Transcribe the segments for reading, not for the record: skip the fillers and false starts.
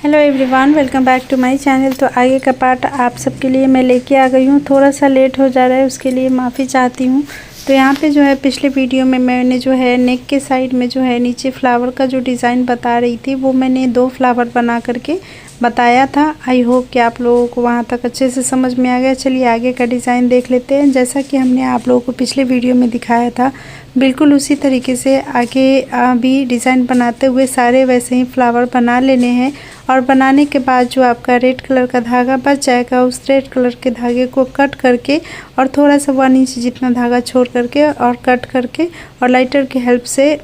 Hello everyone, welcome back to my channel. तो आगे का पार्ट आप सबके लिए मैं लेके आ गई हूँ। थोड़ा सा लेट हो जा रहा है, उसके लिए माफ़ी चाहती हूँ। तो यहाँ पे जो है पिछले वीडियो में मैंने जो है नेक के साइड में जो है नीचे फ्लावर का जो डिज़ाइन बता रही थी, वो मैंने 2 फ्लावर बना करके बताया था। आई होप कि आप लोगों को वहाँ तक अच्छे से समझ में आ गया। चलिए आगे का डिज़ाइन देख लेते हैं। जैसा कि हमने आप लोगों को पिछले वीडियो में दिखाया था, बिल्कुल उसी तरीके से आगे भी डिज़ाइन बनाते हुए सारे वैसे ही फ्लावर बना लेने हैं। और बनाने के बाद जो आपका रेड कलर का धागा बच जाएगा, उस रेड कलर के धागे को कट करके और थोड़ा सा 1 इंच जितना धागा छोड़ करके और कट करके और लाइटर की हेल्प से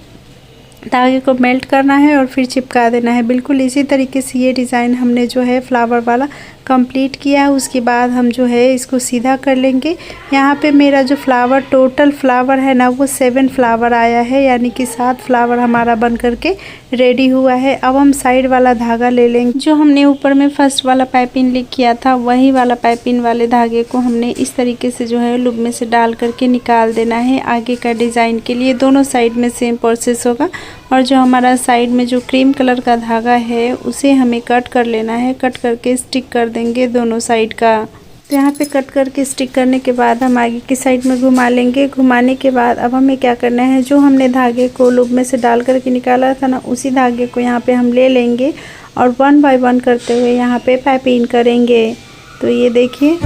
धागे को मेल्ट करना है और फिर चिपका देना है। बिल्कुल इसी तरीके से ये डिज़ाइन हमने जो है फ्लावर वाला कंप्लीट किया है। उसके बाद हम जो है इसको सीधा कर लेंगे। यहाँ पे मेरा जो फ्लावर टोटल फ्लावर है ना, वो 7 फ्लावर आया है, यानी कि 7 फ्लावर हमारा बन करके रेडी हुआ है। अब हम साइड वाला धागा ले लेंगे। जो हमने ऊपर में फर्स्ट वाला पाइपिंग लिख किया था, वही वाला पाइपिंग वाले धागे को हमने इस तरीके से जो है लूप में से डाल करके निकाल देना है। आगे का डिज़ाइन के लिए दोनों साइड में सेम प्रोसेस होगा। और जो हमारा साइड में जो क्रीम कलर का धागा है, उसे हमें कट कर लेना है। कट करके स्टिक कर देंगे दोनों साइड का। तो यहाँ पे कट करके स्टिक करने के बाद हम आगे की साइड में घुमा लेंगे। घुमाने के बाद अब हमें क्या करना है, जो हमने धागे को लूप में से डाल करके निकाला था ना, उसी धागे को यहाँ पे हम ले लेंगे और 1 बाय 1 करते हुए यहाँ पे पाइपिंग करेंगे। तो ये देखिए,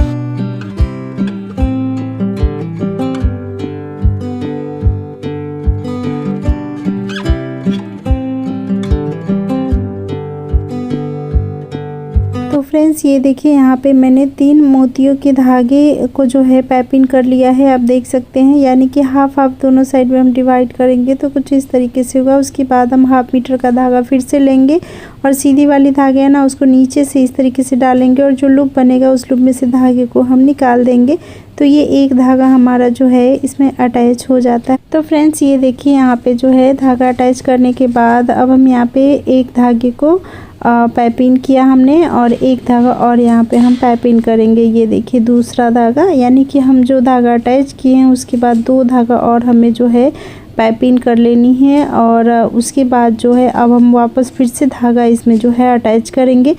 तो फ्रेंड्स ये देखिए यहाँ पे मैंने 3 मोतियों के धागे को जो है पाइपिंग कर लिया है। आप देख सकते हैं, यानी कि हाफ हाफ दोनों साइड में हम डिवाइड करेंगे तो कुछ इस तरीके से होगा। उसके बाद हम 1/2 मीटर का धागा फिर से लेंगे और सीधी वाली धागे है ना, उसको नीचे से इस तरीके से डालेंगे और जो लूप बनेगा उस लूप में से धागे को हम निकाल देंगे। तो ये एक धागा हमारा जो है इसमें अटैच हो जाता है। तो फ्रेंड्स ये देखिए यहाँ पे जो है धागा अटैच करने के बाद अब हम यहाँ पे एक धागे को पाइपिंग किया हमने और एक धागा और यहाँ पे हम पाइपिंग करेंगे। ये देखिए दूसरा धागा, यानी कि हम जो धागा अटैच किए हैं उसके बाद 2 धागा और हमें जो है पाइपिंग कर लेनी है। और उसके बाद जो है अब हम वापस फिर से धागा इसमें जो है अटैच करेंगे।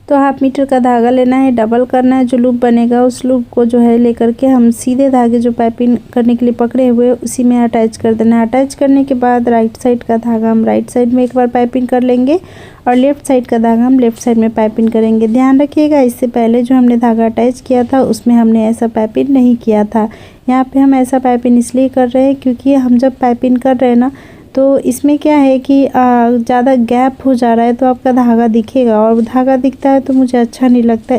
तो 1/2 मीटर का धागा लेना है, डबल करना है। जो लूप बनेगा उस लूप को जो है लेकर के हम सीधे धागे जो पाइपिंग करने के लिए पकड़े हुए उसी में अटैच कर देना है। अटैच करने के बाद राइट साइड का धागा हम राइट साइड में एक बार पाइपिंग कर लेंगे और लेफ़्ट साइड का धागा हम लेफ़्ट साइड में पाइपिंग करेंगे। ध्यान रखिएगा, इससे पहले जो हमने धागा अटैच किया था उसमें हमने ऐसा पाइपिंग नहीं किया था। यहाँ पे हम ऐसा पाइपिंग इसलिए कर रहे हैं क्योंकि हम जब पाइपिंग कर रहे हैं ना, तो इसमें क्या है कि ज़्यादा गैप हो जा रहा है तो आपका धागा दिखेगा, और धागा दिखता है तो मुझे अच्छा नहीं लगता।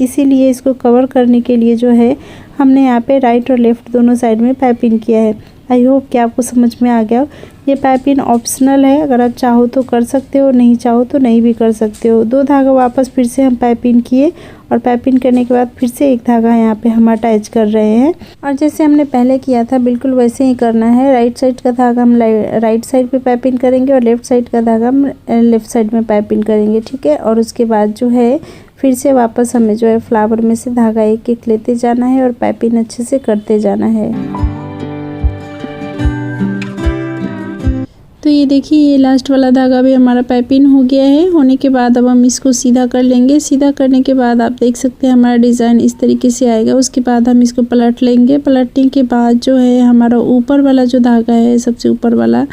इसीलिए इसको कवर करने के लिए जो है हमने यहाँ पे राइट और लेफ़्ट दोनों साइड में पाइपिंग किया है। आई होप कि आपको समझ में आ गया हो। ये पाइपिंग ऑप्शनल है, अगर आप चाहो तो कर सकते हो, नहीं चाहो तो नहीं भी कर सकते हो। 2 धागा वापस फिर से हम पाइपिंग किए और पाइपिंग करने के बाद फिर से एक धागा यहाँ पे हम अटैच कर रहे हैं। और जैसे हमने पहले किया था बिल्कुल वैसे ही करना है। राइट साइड का धागा हम राइट साइड पे पाइपिंग करेंगे और लेफ़्ट साइड का धागा हम लेफ़्ट साइड में पाइपिंग करेंगे, ठीक है। और उसके बाद जो है फिर से वापस हमें जो है फ्लावर में से धागा एक एक लेते जाना है और पाइपिंग अच्छे से करते जाना है। तो ये देखिए, ये लास्ट वाला धागा भी हमारा पाइपिंग हो गया है। होने के बाद अब हम इसको सीधा कर लेंगे। सीधा करने के बाद आप देख सकते हैं हमारा डिज़ाइन इस तरीके से आएगा। उसके बाद हम इसको पलट लेंगे। पलटने के बाद जो है हमारा ऊपर वाला जो धागा है, सबसे ऊपर वाला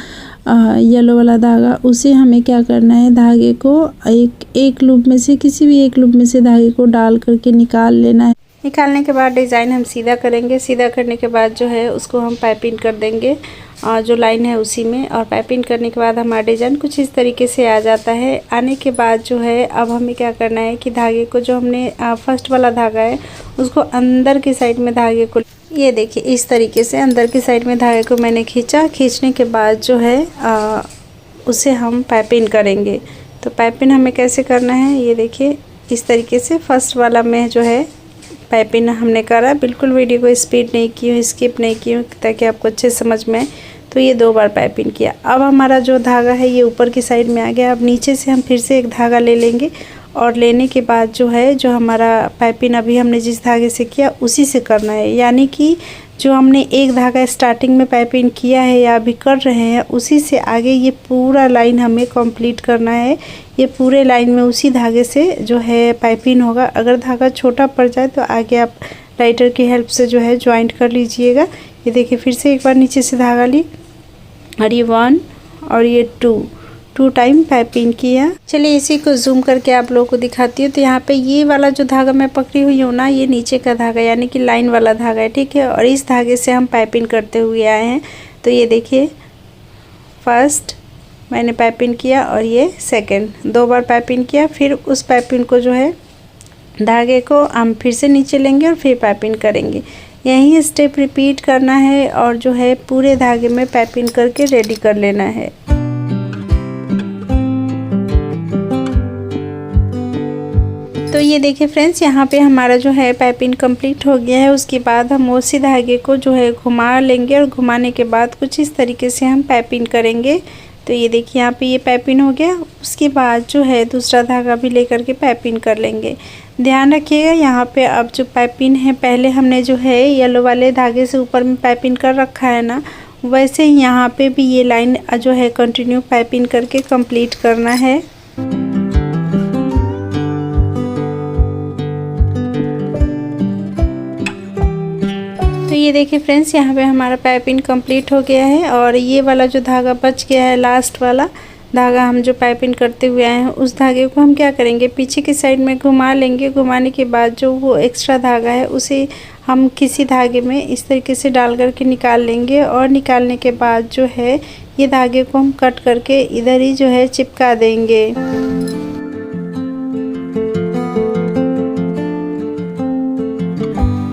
येलो वाला धागा, उसे हमें क्या करना है, धागे को एक लूप में से किसी भी एक लूप में से धागे को डाल करके निकाल लेना है। निकालने के बाद डिज़ाइन हम सीधा करेंगे। सीधा करने के बाद जो है उसको हम पाइपिंग कर देंगे जो लाइन है उसी में। और पाइपिंग करने के बाद हमारा डिज़ाइन कुछ इस तरीके से आ जाता है। आने के बाद जो है अब हमें क्या करना है कि धागे को, जो हमने फर्स्ट वाला धागा है उसको अंदर की साइड में धागे को, ये देखिए इस तरीके से अंदर की साइड में धागे को मैंने खींचा। खींचने के बाद जो है उसे हम पाइपिंग करेंगे। तो पाइपिंग हमें कैसे करना है, ये देखिए इस तरीके से फर्स्ट वाला में जो है पाइपिंग हमने करा। बिल्कुल वीडियो को स्पीड नहीं की हूँ, स्किप नहीं की हूँ, ताकि आपको अच्छे समझ में आए। तो ये 2 बार पाइपिंग किया। अब हमारा जो धागा है ये ऊपर की साइड में आ गया। अब नीचे से हम फिर से एक धागा ले लेंगे और लेने के बाद जो है जो हमारा पाइपिंग अभी हमने जिस धागे से किया उसी से करना है। यानी कि जो हमने एक धागा स्टार्टिंग में पाइपिंग किया है या अभी कर रहे हैं उसी से आगे ये पूरा लाइन हमें कंप्लीट करना है। ये पूरे लाइन में उसी धागे से जो है पाइपिंग होगा। अगर धागा छोटा पड़ जाए तो आगे आप लाइटर की हेल्प से जो है ज्वाइंट कर लीजिएगा। ये देखिए फिर से एक बार नीचे से धागा ली और ये 1 और ये 2 टाइम पाइपिंग किया। चलिए इसी को जूम करके आप लोगों को दिखाती हूँ। तो यहाँ पे ये वाला जो धागा मैं पकड़ी हुई हूँ ना, ये नीचे का धागा यानी कि लाइन वाला धागा है, ठीक है। और इस धागे से हम पाइपिंग करते हुए आए हैं। तो ये देखिए फर्स्ट मैंने पाइपिंग किया और ये सेकंड 2 बार पाइपिंग किया। फिर उस पाइपिंग को जो है धागे को हम फिर से नीचे लेंगे और फिर पाइपिंग करेंगे। यही स्टेप रिपीट करना है और जो है पूरे धागे में पाइपिंग करके रेडी कर लेना है। तो ये देखिए फ्रेंड्स, यहाँ पे हमारा जो है पाइपिंग कंप्लीट हो गया है। उसके बाद हम उसी धागे को जो है घुमा लेंगे और घुमाने के बाद कुछ इस तरीके से हम पाइपिंग करेंगे। तो ये देखिए यहाँ पे ये पाइपिंग हो गया। उसके बाद जो है दूसरा धागा भी लेकर के पाइपिंग कर लेंगे। ध्यान रखिएगा यहाँ पे अब जो पाइपिंग है पहले हमने जो है येलो वाले धागे से ऊपर में पाइपिंग कर रखा है ना, वैसे ही यहाँ पे भी ये लाइन जो है कंटिन्यू पाइपिंग करके कंप्लीट करना है। तो ये देखिए फ्रेंड्स, यहाँ पे हमारा पाइपिंग कंप्लीट हो गया है और ये वाला जो धागा बच गया है, लास्ट वाला धागा हम जो पाइपिंग करते हुए आए हैं, उस धागे को हम क्या करेंगे पीछे की साइड में घुमा लेंगे। घुमाने के बाद जो वो एक्स्ट्रा धागा है उसे हम किसी धागे में इस तरीके से डाल करके निकाल लेंगे। और निकालने के बाद जो है ये धागे को हम कट करके इधर ही जो है चिपका देंगे।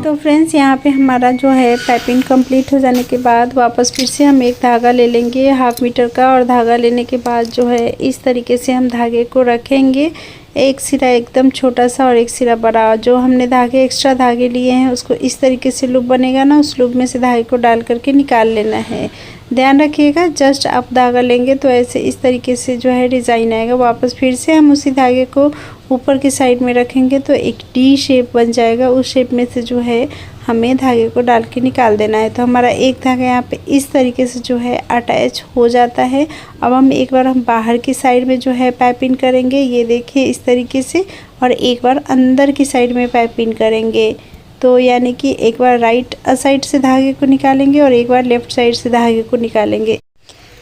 तो फ्रेंड्स यहाँ पे हमारा जो है पाइपिंग कंप्लीट हो जाने के बाद वापस फिर से हम एक धागा ले लेंगे 1/2 मीटर का। और धागा लेने के बाद जो है इस तरीके से हम धागे को रखेंगे, एक सिरा एकदम छोटा सा और एक सिरा बड़ा। जो हमने धागे एक्स्ट्रा धागे लिए हैं उसको इस तरीके से लूप बनेगा ना, उस लूप में से धागे को डाल करके निकाल लेना है। ध्यान रखिएगा जस्ट आप धागा लेंगे तो ऐसे इस तरीके से जो है डिज़ाइन आएगा। वापस फिर से हम उसी धागे को ऊपर की साइड में रखेंगे तो एक डी शेप बन जाएगा। उस शेप में से जो है हमें धागे को डाल के निकाल देना है। तो हमारा एक धागा यहाँ पे इस तरीके से जो है अटैच हो जाता है। अब हम एक बार हम बाहर की साइड में जो है पाइपिंग करेंगे, ये देखिए इस तरीके से, और एक बार अंदर की साइड में पाइपिंग करेंगे। तो यानी कि एक बार राइट साइड से धागे को निकालेंगे और एक बार लेफ़्ट साइड से धागे को निकालेंगे।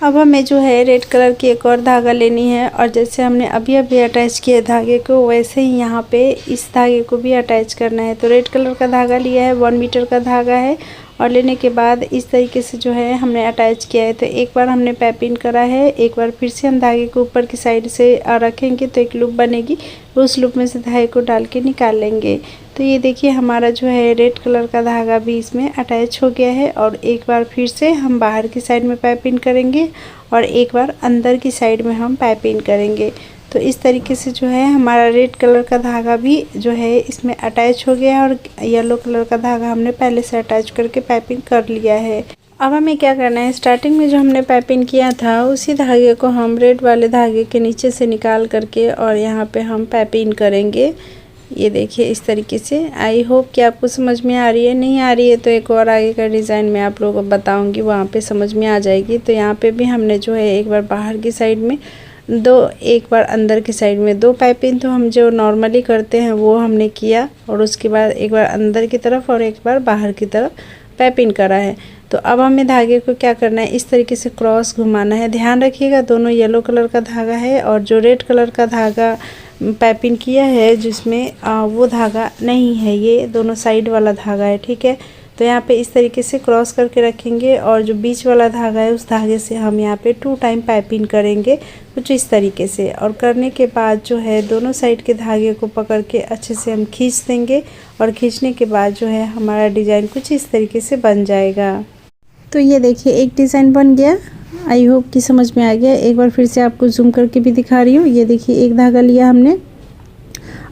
अब हमें जो है रेड कलर की एक और धागा लेनी है और जैसे हमने अभी अटैच किया धागे को वैसे ही यहाँ पे इस धागे को भी अटैच करना है। तो रेड कलर का धागा लिया है, 1 मीटर का धागा है और लेने के बाद इस तरीके से जो है हमने अटैच किया है। तो एक बार हमने पाइपिंग करा है, एक बार फिर से हम धागे को ऊपर की साइड से रखेंगे तो एक लूप बनेगी, उस लूप में से धागे को डाल के निकाल लेंगे। तो ये देखिए हमारा जो है रेड कलर का धागा भी इसमें अटैच हो गया है। और एक बार फिर से हम बाहर की साइड में पाइपिंग करेंगे और एक बार अंदर की साइड में हम पाइपिंग करेंगे। तो इस तरीके से जो है हमारा रेड कलर का धागा भी जो है इसमें अटैच हो गया है और येलो कलर का धागा हमने पहले से अटैच करके पाइपिंग कर लिया है। अब हमें क्या करना है, स्टार्टिंग में जो हमने पाइपिंग किया था उसी धागे को हम रेड वाले धागे के नीचे से निकाल करके और यहाँ पे हम पाइपिंग करेंगे। ये देखिए इस तरीके से। आई होप कि आपको समझ में आ रही है। नहीं आ रही है तो एक और आगे का डिज़ाइन मैं आप लोगों को बताऊंगी, वहाँ पे समझ में आ जाएगी। तो यहाँ पे भी हमने जो है एक बार बाहर की साइड में 2, एक बार अंदर की साइड में 2 पाइपिंग तो हम जो नॉर्मली करते हैं वो हमने किया और उसके बाद एक बार अंदर की तरफ और एक बार बाहर की तरफ पाइपिंग करा है। तो अब हमें धागे को क्या करना है, इस तरीके से क्रॉस घुमाना है। ध्यान रखिएगा दोनों येलो कलर का धागा है और जो रेड कलर का धागा पाइपिंग किया है जिसमें वो धागा नहीं है, ये दोनों साइड वाला धागा है, ठीक है। तो यहाँ पे इस तरीके से क्रॉस करके रखेंगे और जो बीच वाला धागा है उस धागे से हम यहाँ पे 2 टाइम पाइपिंग करेंगे कुछ इस तरीके से। और करने के बाद जो है दोनों साइड के धागे को पकड़ के अच्छे से हम खींच देंगे और खींचने के बाद जो है हमारा डिज़ाइन कुछ इस तरीके से बन जाएगा। तो ये देखिए एक डिज़ाइन बन गया। आई होप कि समझ में आ गया। एक बार फिर से आपको जूम करके भी दिखा रही हूँ। ये देखिए एक धागा लिया हमने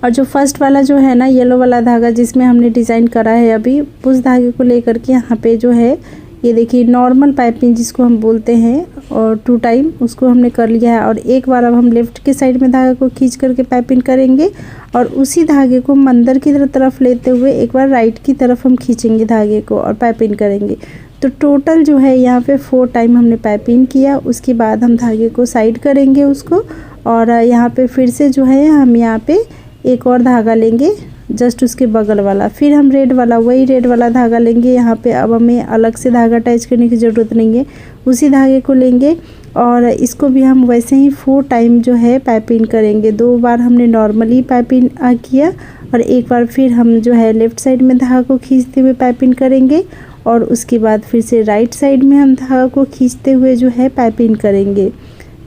और जो फर्स्ट वाला जो है ना येलो वाला धागा जिसमें हमने डिज़ाइन करा है अभी, उस धागे को लेकर के यहाँ पे जो है ये देखिए नॉर्मल पाइपिंग जिसको हम बोलते हैं और 2 टाइम उसको हमने कर लिया है। और एक बार अब हम लेफ़्ट के साइड में धागे को खींच करके पाइपिंग करेंगे और उसी धागे को हम अंदर की तरफ लेते हुए एक बार राइट की तरफ हम खींचेंगे धागे को और पाइपिंग करेंगे। तो टोटल जो है यहाँ पे 4 टाइम हमने पाइपिंग किया। उसके बाद हम धागे को साइड करेंगे उसको, और यहाँ पे फिर से जो है हम यहाँ पे एक और धागा लेंगे जस्ट उसके बगल वाला, फिर हम रेड वाला धागा लेंगे। यहाँ पे अब हमें अलग से धागा अटैच करने की ज़रूरत नहीं है, उसी धागे को लेंगे और इसको भी हम वैसे ही 4 टाइम जो है पाइपिंग करेंगे। 2 बार हमने नॉर्मली पाइपिंग किया और एक बार फिर हम जो है लेफ़्ट साइड में धागा को खींचते हुए पाइपिंग करेंगे और उसके बाद फिर से राइट साइड में हम धागा को खींचते हुए जो है पाइपिंग करेंगे।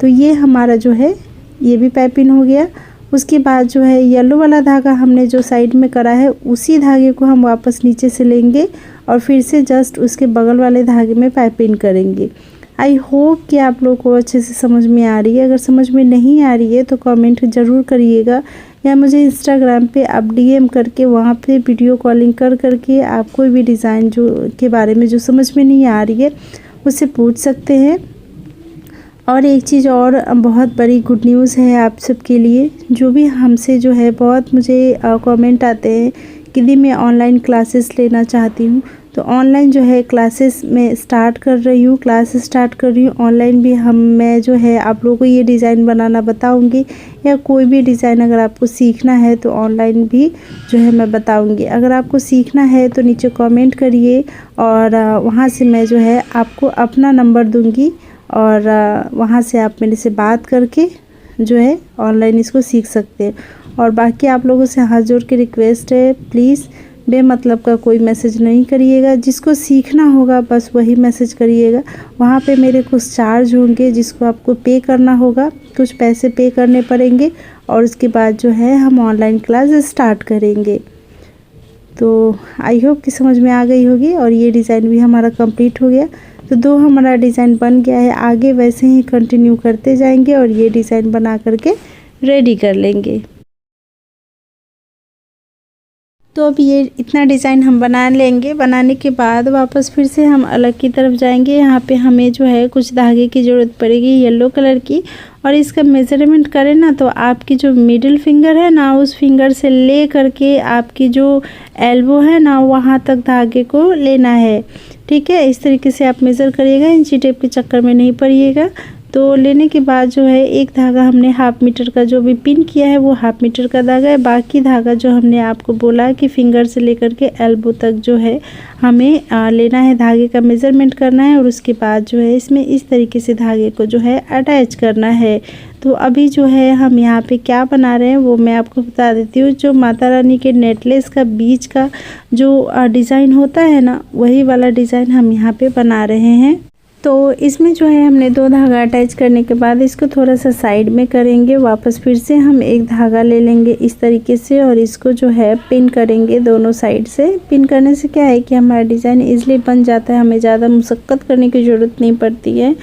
तो ये हमारा जो है ये भी पाइपिंग हो गया। उसके बाद जो है येलो वाला धागा हमने जो साइड में करा है उसी धागे को हम वापस नीचे से लेंगे और फिर से जस्ट उसके बगल वाले धागे में पाइपिंग करेंगे। आई होप कि आप लोगों को अच्छे से समझ में आ रही है। अगर समझ में नहीं आ रही है तो कमेंट ज़रूर करिएगा, या मुझे इंस्टाग्राम पे आप डीएम करके वहाँ पे वीडियो कॉलिंग कर करके आप कोई भी डिज़ाइन जो के बारे में जो समझ में नहीं आ रही है उससे पूछ सकते हैं। और एक चीज़ और बहुत बड़ी गुड न्यूज़ है आप सबके लिए, जो भी हमसे जो है बहुत मुझे कमेंट आते हैं कि दी मैं ऑनलाइन क्लासेस लेना चाहती हूँ। तो ऑनलाइन जो है क्लासेस मैं स्टार्ट कर रही हूँ, ऑनलाइन भी मैं जो है आप लोगों को ये डिज़ाइन बनाना बताऊँगी, या कोई भी डिज़ाइन अगर आपको सीखना है तो ऑनलाइन भी जो है मैं बताऊँगी। अगर आपको सीखना है तो नीचे कमेंट करिए और वहाँ से मैं जो है आपको अपना नंबर दूँगी और वहाँ से आप मेरे से बात करके जो है ऑनलाइन इसको सीख सकते हैं। और बाकी आप लोगों से हाथ जोड़ के रिक्वेस्ट है, प्लीज़ बेमतलब का कोई मैसेज नहीं करिएगा। जिसको सीखना होगा बस वही मैसेज करिएगा। वहाँ पे मेरे कुछ चार्ज होंगे जिसको आपको पे करना होगा, कुछ पैसे पे करने पड़ेंगे और उसके बाद जो है हम ऑनलाइन क्लास स्टार्ट करेंगे। तो आई होप कि समझ में आ गई होगी। और ये डिज़ाइन भी हमारा कंप्लीट हो गया। तो 2 हमारा डिज़ाइन बन गया है, आगे वैसे ही कंटिन्यू करते जाएंगे और ये डिज़ाइन बना करके रेडी कर लेंगे। तो अब ये इतना डिज़ाइन हम बना लेंगे। बनाने के बाद वापस फिर से हम अलग की तरफ जाएंगे। यहाँ पे हमें जो है कुछ धागे की ज़रूरत पड़ेगी येलो कलर की, और इसका मेज़रमेंट करें ना तो आपकी जो मिडिल फिंगर है ना उस फिंगर से ले करके आपकी जो एल्बो है ना वहाँ तक धागे को लेना है। ठीक है, इस तरीके से आप मेज़र करिएगा, इंची टेप के चक्कर में नहीं पड़िएगा। तो लेने के बाद जो है एक धागा हमने 1/2 मीटर का जो भी पिन किया है वो 1/2 मीटर का धागा है। बाकी धागा जो हमने आपको बोला कि फिंगर से लेकर के एल्बो तक जो है हमें लेना है, धागे का मेज़रमेंट करना है और उसके बाद जो है इसमें इस तरीके से धागे को जो है अटैच करना है। तो अभी जो है हम यहाँ पे क्या बना रहे हैं वो मैं आपको बता देती हूँ। जो माता रानी के नेकलेस का बीच का जो डिज़ाइन होता है ना वही वाला डिज़ाइन हम यहाँ पे बना रहे हैं। तो इसमें जो है हमने 2 धागा अटैच करने के बाद इसको थोड़ा सा साइड में करेंगे, वापस फिर से हम एक धागा ले लेंगे इस तरीके से और इसको जो है पिन करेंगे दोनों साइड से। पिन करने से क्या है कि हमारा डिज़ाइन इजीली बन जाता है, हमें ज़्यादा मुशक्क़त करने की ज़रूरत नहीं पड़ती है।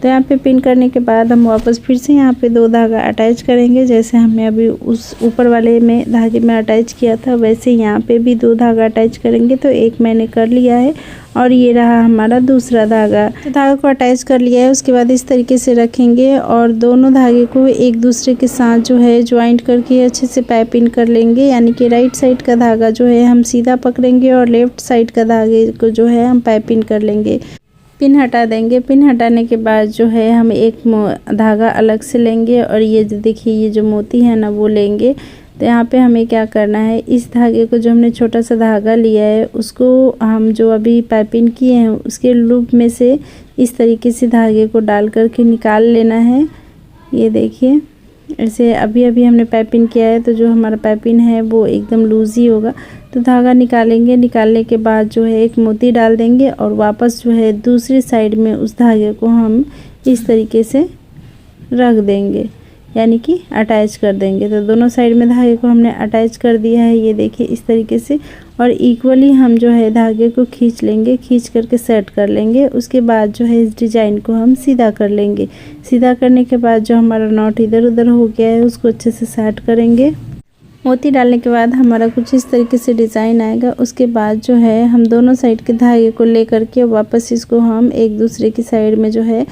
तो यहाँ पे पिन करने के बाद हम वापस फिर से यहाँ पे 2 धागा अटैच करेंगे, जैसे हमने अभी उस ऊपर वाले में धागे में अटैच किया था वैसे यहाँ पे भी 2 धागा अटैच करेंगे। तो एक मैंने कर लिया है और ये रहा हमारा दूसरा धागा। तो धागा को अटैच कर लिया है, उसके बाद इस तरीके से रखेंगे और दोनों धागे को एक दूसरे के साथ जो है ज्वाइंट करके अच्छे से पाइपिंग कर लेंगे। यानी कि राइट साइड का धागा जो है हम सीधा पकड़ेंगे और लेफ़्ट साइड का धागे को जो है हम पाइपिंग कर लेंगे। पिन हटा देंगे। पिन हटाने के बाद जो है हम एक धागा अलग से लेंगे और ये जो देखिए ये जो मोती है ना वो लेंगे। तो यहाँ पे हमें क्या करना है, इस धागे को जो हमने छोटा सा धागा लिया है उसको हम जो अभी पाइपिंग किए हैं उसके लूप में से इस तरीके से धागे को डाल करके निकाल लेना है। ये देखिए ऐसे अभी हमने पाइपिंग किया है तो जो हमारा पाइपिंग है वो एकदम लूज़ ही होगा। तो धागा निकालेंगे, निकालने के बाद जो है एक मोती डाल देंगे और वापस जो है दूसरी साइड में उस धागे को हम इस तरीके से रख देंगे, यानी कि अटैच कर देंगे। तो दोनों साइड में धागे को हमने अटैच कर दिया है, ये देखिए इस तरीके से। और इक्वली हम जो है धागे को खींच लेंगे, खींच करके सेट कर लेंगे। उसके बाद जो है इस डिज़ाइन को हम सीधा कर लेंगे। सीधा करने के बाद जो हमारा नॉट इधर उधर हो गया है उसको अच्छे से सेट करेंगे। मोती डालने के बाद हमारा कुछ इस तरीके से डिज़ाइन आएगा। उसके बाद जो है हम दोनों साइड के धागे को लेकर के वापस इसको हम एक दूसरे की साइड में जो है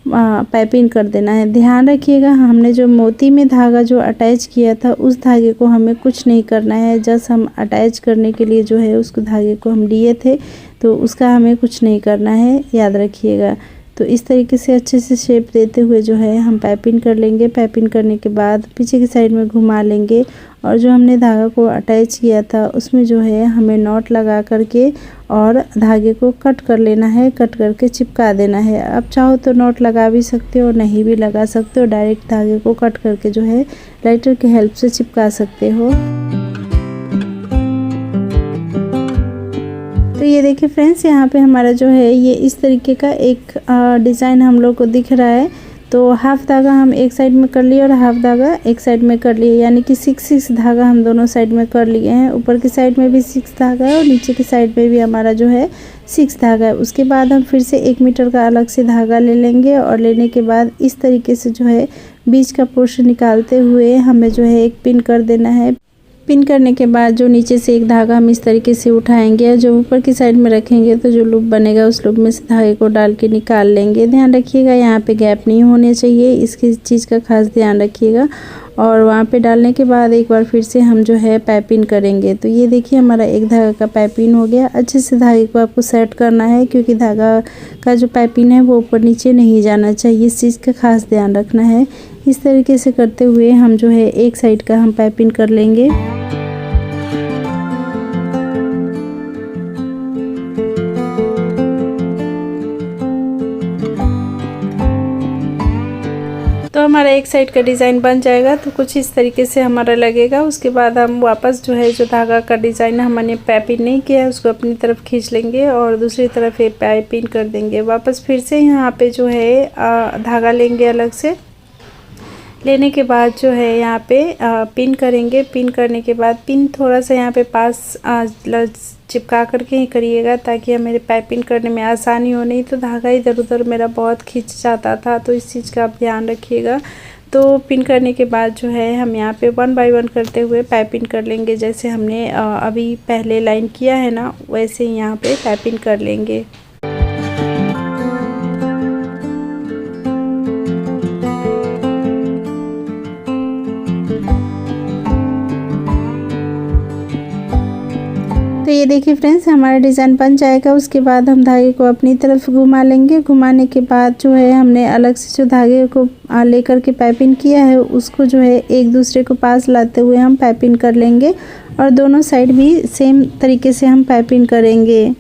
पाइपिंग कर देना है। ध्यान रखिएगा, हमने जो मोती में धागा जो अटैच किया था उस धागे को हमें कुछ नहीं करना है। जस्ट हम अटैच करने के लिए जो है उसको धागे को हम लिए थे, तो उसका हमें कुछ नहीं करना है, याद रखिएगा। तो इस तरीके से अच्छे से शेप देते हुए जो है हम पाइपिंग कर लेंगे। पाइपिंग करने के बाद पीछे की साइड में घुमा लेंगे और जो हमने धागा को अटैच किया था उसमें जो है हमें नॉट लगा करके और धागे को कट कर लेना है, कट करके चिपका देना है। आप चाहो तो नॉट लगा भी सकते हो, नहीं भी लगा सकते हो, डायरेक्ट धागे को कट करके जो है लाइटर की हेल्प से चिपका सकते हो। तो ये देखिए फ्रेंड्स, यहाँ पे हमारा जो है ये इस तरीके का एक डिज़ाइन हम लोग को दिख रहा है। तो हाफ धागा हम एक साइड में कर लिए और हाफ धागा एक साइड में कर लिए, यानी कि 6 धागा हम दोनों साइड में कर लिए हैं। ऊपर की साइड में भी 6 धागा है और नीचे की साइड में भी हमारा जो है 6 धागा है। उसके बाद हम फिर से 1 मीटर का अलग से धागा ले लेंगे और लेने के बाद इस तरीके से जो है बीच का पोर्शन निकालते हुए हमें जो है एक पिन कर देना है। पिन करने के बाद जो नीचे से एक धागा हम इस तरीके से उठाएंगे और जो ऊपर की साइड में रखेंगे तो जो लूप बनेगा उस लूप में से धागे को डाल के निकाल लेंगे। ध्यान रखिएगा यहाँ पे गैप नहीं होने चाहिए, इसकी चीज़ का खास ध्यान रखिएगा। और वहाँ पे डालने के बाद एक बार फिर से हम जो है पाइपिंग करेंगे। तो ये देखिए हमारा एक धागा का पाइपिंग हो गया। अच्छे से धागे को आपको सेट करना है, क्योंकि धागा का जो पाइपिंग है वो ऊपर नीचे नहीं जाना चाहिए, इस चीज़ का खास ध्यान रखना है। इस तरीके से करते हुए हम जो है एक साइड का हम पाइपिंग कर लेंगे। तो हमारा एक साइड का डिज़ाइन बन जाएगा, तो कुछ इस तरीके से हमारा लगेगा। उसके बाद हम वापस जो है जो धागा का डिज़ाइन हमने पाइपिंग नहीं किया है उसको अपनी तरफ खींच लेंगे और दूसरी तरफ ये पाइपिंग कर देंगे। वापस फिर से यहाँ पे जो है धागा लेंगे अलग से। लेने के बाद जो है यहाँ पे पिन करेंगे। पिन करने के बाद पिन थोड़ा सा यहाँ पे पास चिपका करके ही करिएगा, ताकि मेरे पाइपिंग करने में आसानी हो। नहीं तो धागा इधर उधर मेरा बहुत खींच जाता था, तो इस चीज़ का आप ध्यान रखिएगा। तो पिन करने के बाद जो है हम यहाँ पे 1 बाय 1 करते हुए पाइपिंग कर लेंगे। जैसे हमने अभी पहले लाइन किया है ना, वैसे ही यहाँ पे पाइपिंग कर लेंगे। तो ये देखिए फ्रेंड्स, हमारा डिज़ाइन बन जाएगा। उसके बाद हम धागे को अपनी तरफ घुमा लेंगे। घुमाने के बाद जो है हमने अलग से जो धागे को लेकर के पाइपिंग किया है उसको जो है एक दूसरे को पास लाते हुए हम पाइपिंग कर लेंगे और दोनों साइड भी सेम तरीके से हम पाइपिंग करेंगे।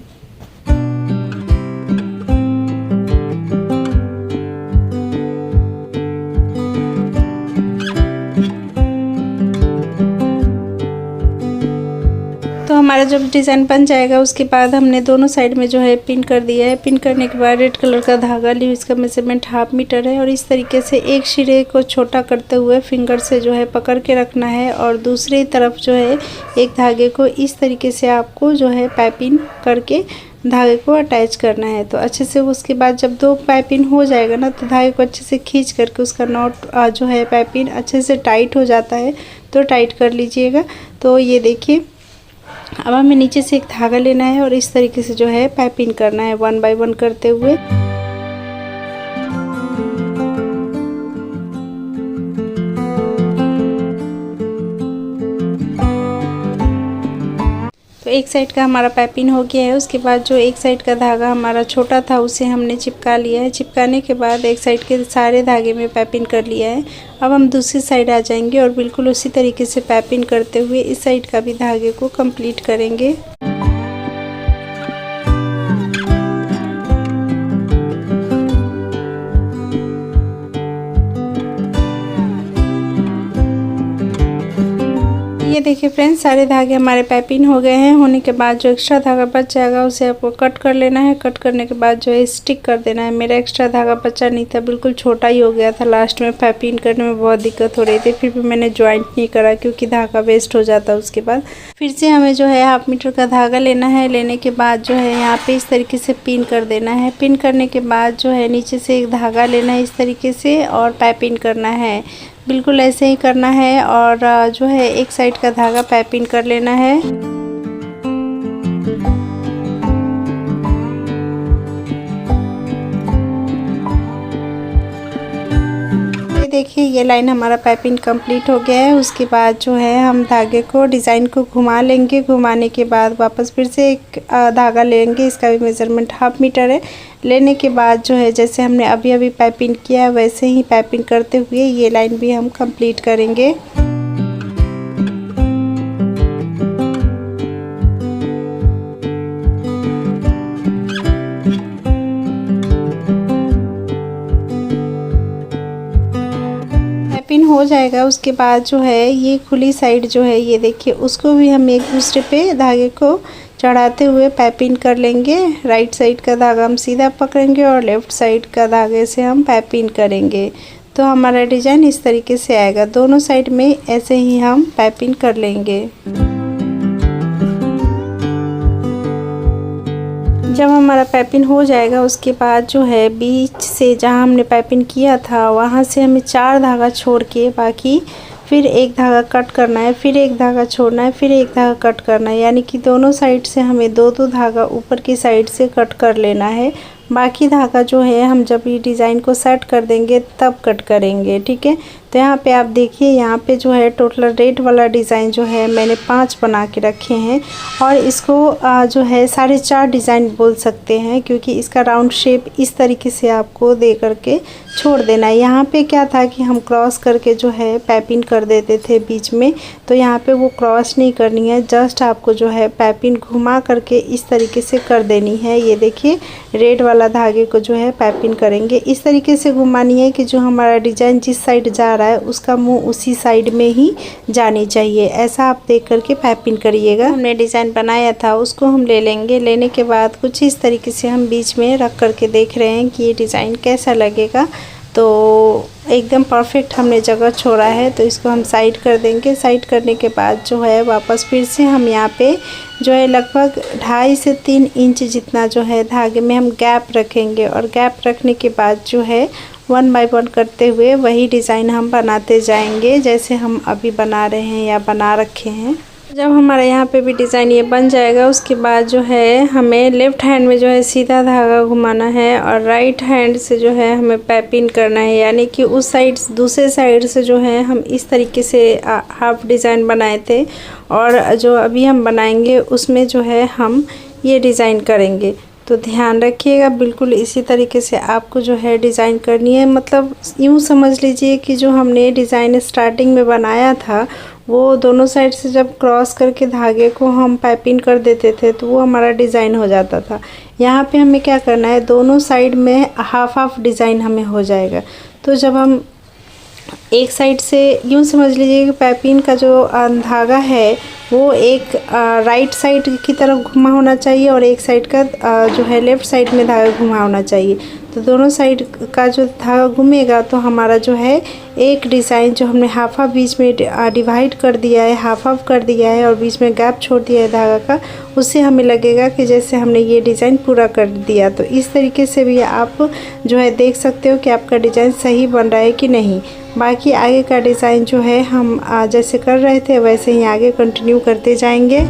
तो हमारा जब डिज़ाइन बन जाएगा उसके बाद हमने दोनों साइड में जो है पिन कर दिया है। पिन करने के बाद रेड कलर का धागा ली, इसका मेजरमेंट 1/2 मीटर है और इस तरीके से एक सिरे को छोटा करते हुए फिंगर से जो है पकड़ के रखना है और दूसरी तरफ जो है एक धागे को इस तरीके से आपको जो है पाइपिंग करके धागे को अटैच करना है। तो अच्छे से उसके बाद जब 2 पाइपिंग हो जाएगा ना, तो धागे को अच्छे से खींच करके उसका नॉट जो है पाइपिंग अच्छे से टाइट हो जाता है, तो टाइट कर लीजिएगा। तो ये देखिए अब हमें नीचे से एक धागा लेना है और इस तरीके से जो है पाइपिंग करना है 1 बाय 1 करते हुए। तो एक साइड का हमारा पाइपिंग हो गया है। उसके बाद जो एक साइड का धागा हमारा छोटा था उसे हमने चिपका लिया है। चिपकाने के बाद एक साइड के सारे धागे में पाइपिंग कर लिया है। अब हम दूसरी साइड आ जाएंगे और बिल्कुल उसी तरीके से पाइपिंग करते हुए इस साइड का भी धागे को कंप्लीट करेंगे। ये देखिए फ्रेंड्स, सारे धागे हमारे पाइपिंग हो गए हैं। होने के बाद जो एक्स्ट्रा धागा बच जाएगा उसे आपको कट कर लेना है। कट करने के बाद जो है स्टिक कर देना है। मेरा एक्स्ट्रा धागा बचा नहीं था, बिल्कुल छोटा ही हो गया था। लास्ट में पाइपिंग करने में बहुत दिक्कत हो रही थी, फिर भी मैंने ज्वाइंट नहीं करा क्योंकि धागा वेस्ट हो जाता। उसके बाद फिर से हमें जो है 1/2 मीटर का धागा लेना है। लेने के बाद जो है यहाँ पे इस तरीके से पिन कर देना है। पिन करने के बाद जो है नीचे से एक धागा लेना है इस तरीके से और पाइपिंग करना है। बिल्कुल ऐसे ही करना है और जो है एक साइड का धागा पाइपिंग कर लेना है। देखिए ये लाइन हमारा पाइपिंग कंप्लीट हो गया है। उसके बाद जो है हम धागे को डिज़ाइन को घुमा लेंगे। घुमाने के बाद वापस फिर से एक धागा लेंगे। इसका भी मेज़रमेंट 1/2 मीटर है। लेने के बाद जो है जैसे हमने अभी अभी पाइपिंग किया है वैसे ही पाइपिंग करते हुए ये लाइन भी हम कंप्लीट करेंगे। हो जाएगा। उसके बाद जो है ये खुली साइड जो है ये देखिए उसको भी हम एक दूसरे पे धागे को चढ़ाते हुए पाइपिंग कर लेंगे। राइट साइड का धागा हम सीधा पकड़ेंगे और लेफ़्ट साइड का धागे से हम पाइपिंग करेंगे तो हमारा डिज़ाइन इस तरीके से आएगा। दोनों साइड में ऐसे ही हम पाइपिंग कर लेंगे। जब हमारा पाइपिंग हो जाएगा उसके बाद जो है बीच से जहाँ हमने पाइपिंग किया था वहाँ से हमें 4 धागा छोड़ के बाकी फिर एक धागा कट करना है, फिर एक धागा छोड़ना है, फिर एक धागा कट करना है। यानी कि दोनों साइड से हमें 2-2 धागा ऊपर की साइड से कट कर लेना है। बाकी धागा जो है हम जब ये डिज़ाइन को सेट कर देंगे तब कट करेंगे, ठीक है। तो यहाँ पे आप देखिए यहाँ पे जो है टोटल रेड वाला डिज़ाइन जो है मैंने 5 बना के रखे हैं और इसको जो है 4.5 डिज़ाइन बोल सकते हैं क्योंकि इसका राउंड शेप इस तरीके से आपको दे करके छोड़ देना है। यहाँ पे क्या था कि हम क्रॉस करके जो है पाइपिंग कर देते थे बीच में, तो यहाँ पे वो क्रॉस नहीं करनी है। जस्ट आपको जो है पाइपिंग घुमा करके इस तरीके से कर देनी है। ये देखिए रेड वाला धागे को जो है पाइपिंग करेंगे इस तरीके से घुमानी है कि जो हमारा डिज़ाइन जिस साइड जा रहा है उसका मुंह उसी साइड में ही जानी चाहिए। ऐसा आप देख करके पाइपिंग करिएगा। हमने डिज़ाइन बनाया था उसको हम ले लेंगे। लेने के बाद कुछ इस तरीके से हम बीच में रख करके देख रहे हैं कि ये डिज़ाइन कैसा लगेगा। तो एकदम परफेक्ट हमने जगह छोड़ा है तो इसको हम साइड कर देंगे। साइड करने के बाद जो है वापस फिर से हम यहाँ पे जो है लगभग 2.5 से 3 इंच जितना जो है धागे में हम गैप रखेंगे और गैप रखने के बाद जो है 1 बाय 1 करते हुए वही डिज़ाइन हम बनाते जाएंगे जैसे हम अभी बना रहे हैं या बना रखे हैं। जब हमारा यहाँ पे भी डिज़ाइन ये बन जाएगा उसके बाद जो है हमें लेफ़्ट हैंड में जो है सीधा धागा घुमाना है और राइट हैंड से जो है हमें पाइपिंग करना है। यानी कि उस साइड दूसरे साइड से जो है हम इस तरीके से हाफ डिज़ाइन बनाए थे और जो अभी हम बनाएंगे उसमें जो है हम ये डिज़ाइन करेंगे। तो ध्यान रखिएगा बिल्कुल इसी तरीके से आपको जो है डिज़ाइन करनी है। मतलब यूँ समझ लीजिए कि जो हमने डिज़ाइन स्टार्टिंग में बनाया था वो दोनों साइड से जब क्रॉस करके धागे को हम पाइपिंग कर देते थे तो वो हमारा डिज़ाइन हो जाता था। यहाँ पे हमें क्या करना है दोनों साइड में हाफ हाफ डिज़ाइन हमें हो जाएगा। तो जब हम एक साइड से यूँ समझ लीजिए कि पाइपिंग का जो धागा है वो एक राइट साइड की तरफ घुमा होना चाहिए और एक साइड का जो है लेफ़्ट साइड में धागा घुमा होना चाहिए। तो दोनों साइड का जो धागा घूमेगा तो हमारा जो है एक डिज़ाइन जो हमने हाफ हाफ बीच में डिवाइड कर दिया है, हाफ हाफ कर दिया है और बीच में गैप छोड़ दिया है धागा का, उससे हमें लगेगा कि जैसे हमने ये डिज़ाइन पूरा कर दिया। तो इस तरीके से भी आप जो है देख सकते हो कि आपका डिज़ाइन सही बन रहा है कि नहीं। बाकी आगे का डिज़ाइन जो है हम जैसे कर रहे थे वैसे ही आगे कंटिन्यू करते जाएंगे।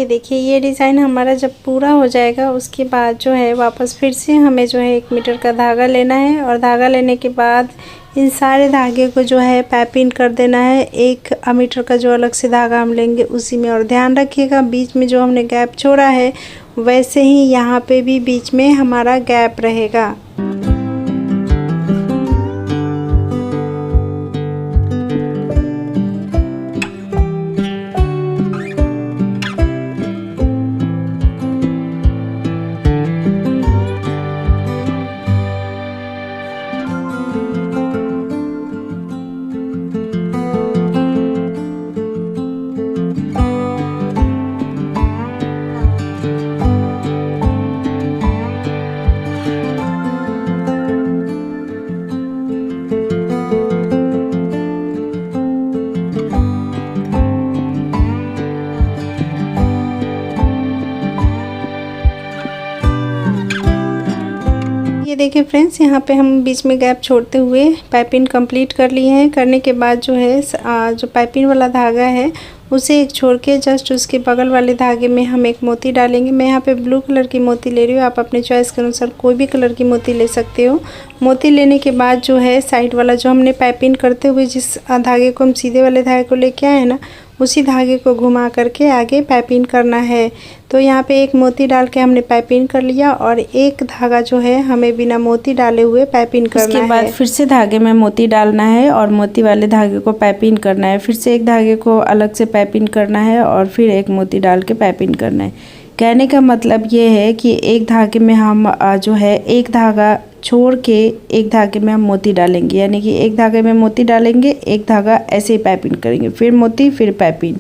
देखिए ये डिज़ाइन हमारा जब पूरा हो जाएगा उसके बाद जो है वापस फिर से हमें जो है 1 मीटर का धागा लेना है और धागा लेने के बाद इन सारे धागे को जो है पाइपिंग कर देना है। 1 मीटर का जो अलग से धागा हम लेंगे उसी में। और ध्यान रखिएगा बीच में जो हमने गैप छोड़ा है वैसे ही यहाँ पे भी बीच में हमारा गैप रहेगा। ये देखिए फ्रेंड्स, यहाँ पे हम बीच में गैप छोड़ते हुए पाइपिंग कंप्लीट कर लिए हैं। करने के बाद जो है जो पाइपिंग वाला धागा है उसे एक छोड़ के जस्ट उसके बगल वाले धागे में हम एक मोती डालेंगे। मैं यहाँ पे ब्लू कलर की मोती ले रही हूँ, आप अपने चॉइस के अनुसार कोई भी कलर की मोती ले सकते हो। मोती लेने के बाद जो है साइड वाला जो हमने पाइपिंग करते हुए जिस धागे को हम सीधे वाले धागे को लेके आए हैं ना, उसी धागे को घुमा करके आगे पाइपिंग करना है। तो यहाँ पे एक मोती डाल के हमने पाइपिंग कर लिया और एक धागा जो है हमें बिना मोती डाले हुए पाइपिंग करना है। उसके बाद फिर से धागे में मोती डालना है और मोती वाले धागे को पाइपिंग करना है। फिर से एक धागे को अलग से पाइपिंग करना है और फिर एक मोती डाल के पाइपिंग करना है। कहने का मतलब ये है कि एक धागे में हम जो है एक धागा छोड़ के एक धागे में हम मोती डालेंगे, यानी कि एक धागे में मोती डालेंगे, एक धागा ऐसे ही पाइपिंग करेंगे, फिर मोती फिर पाइपिंग।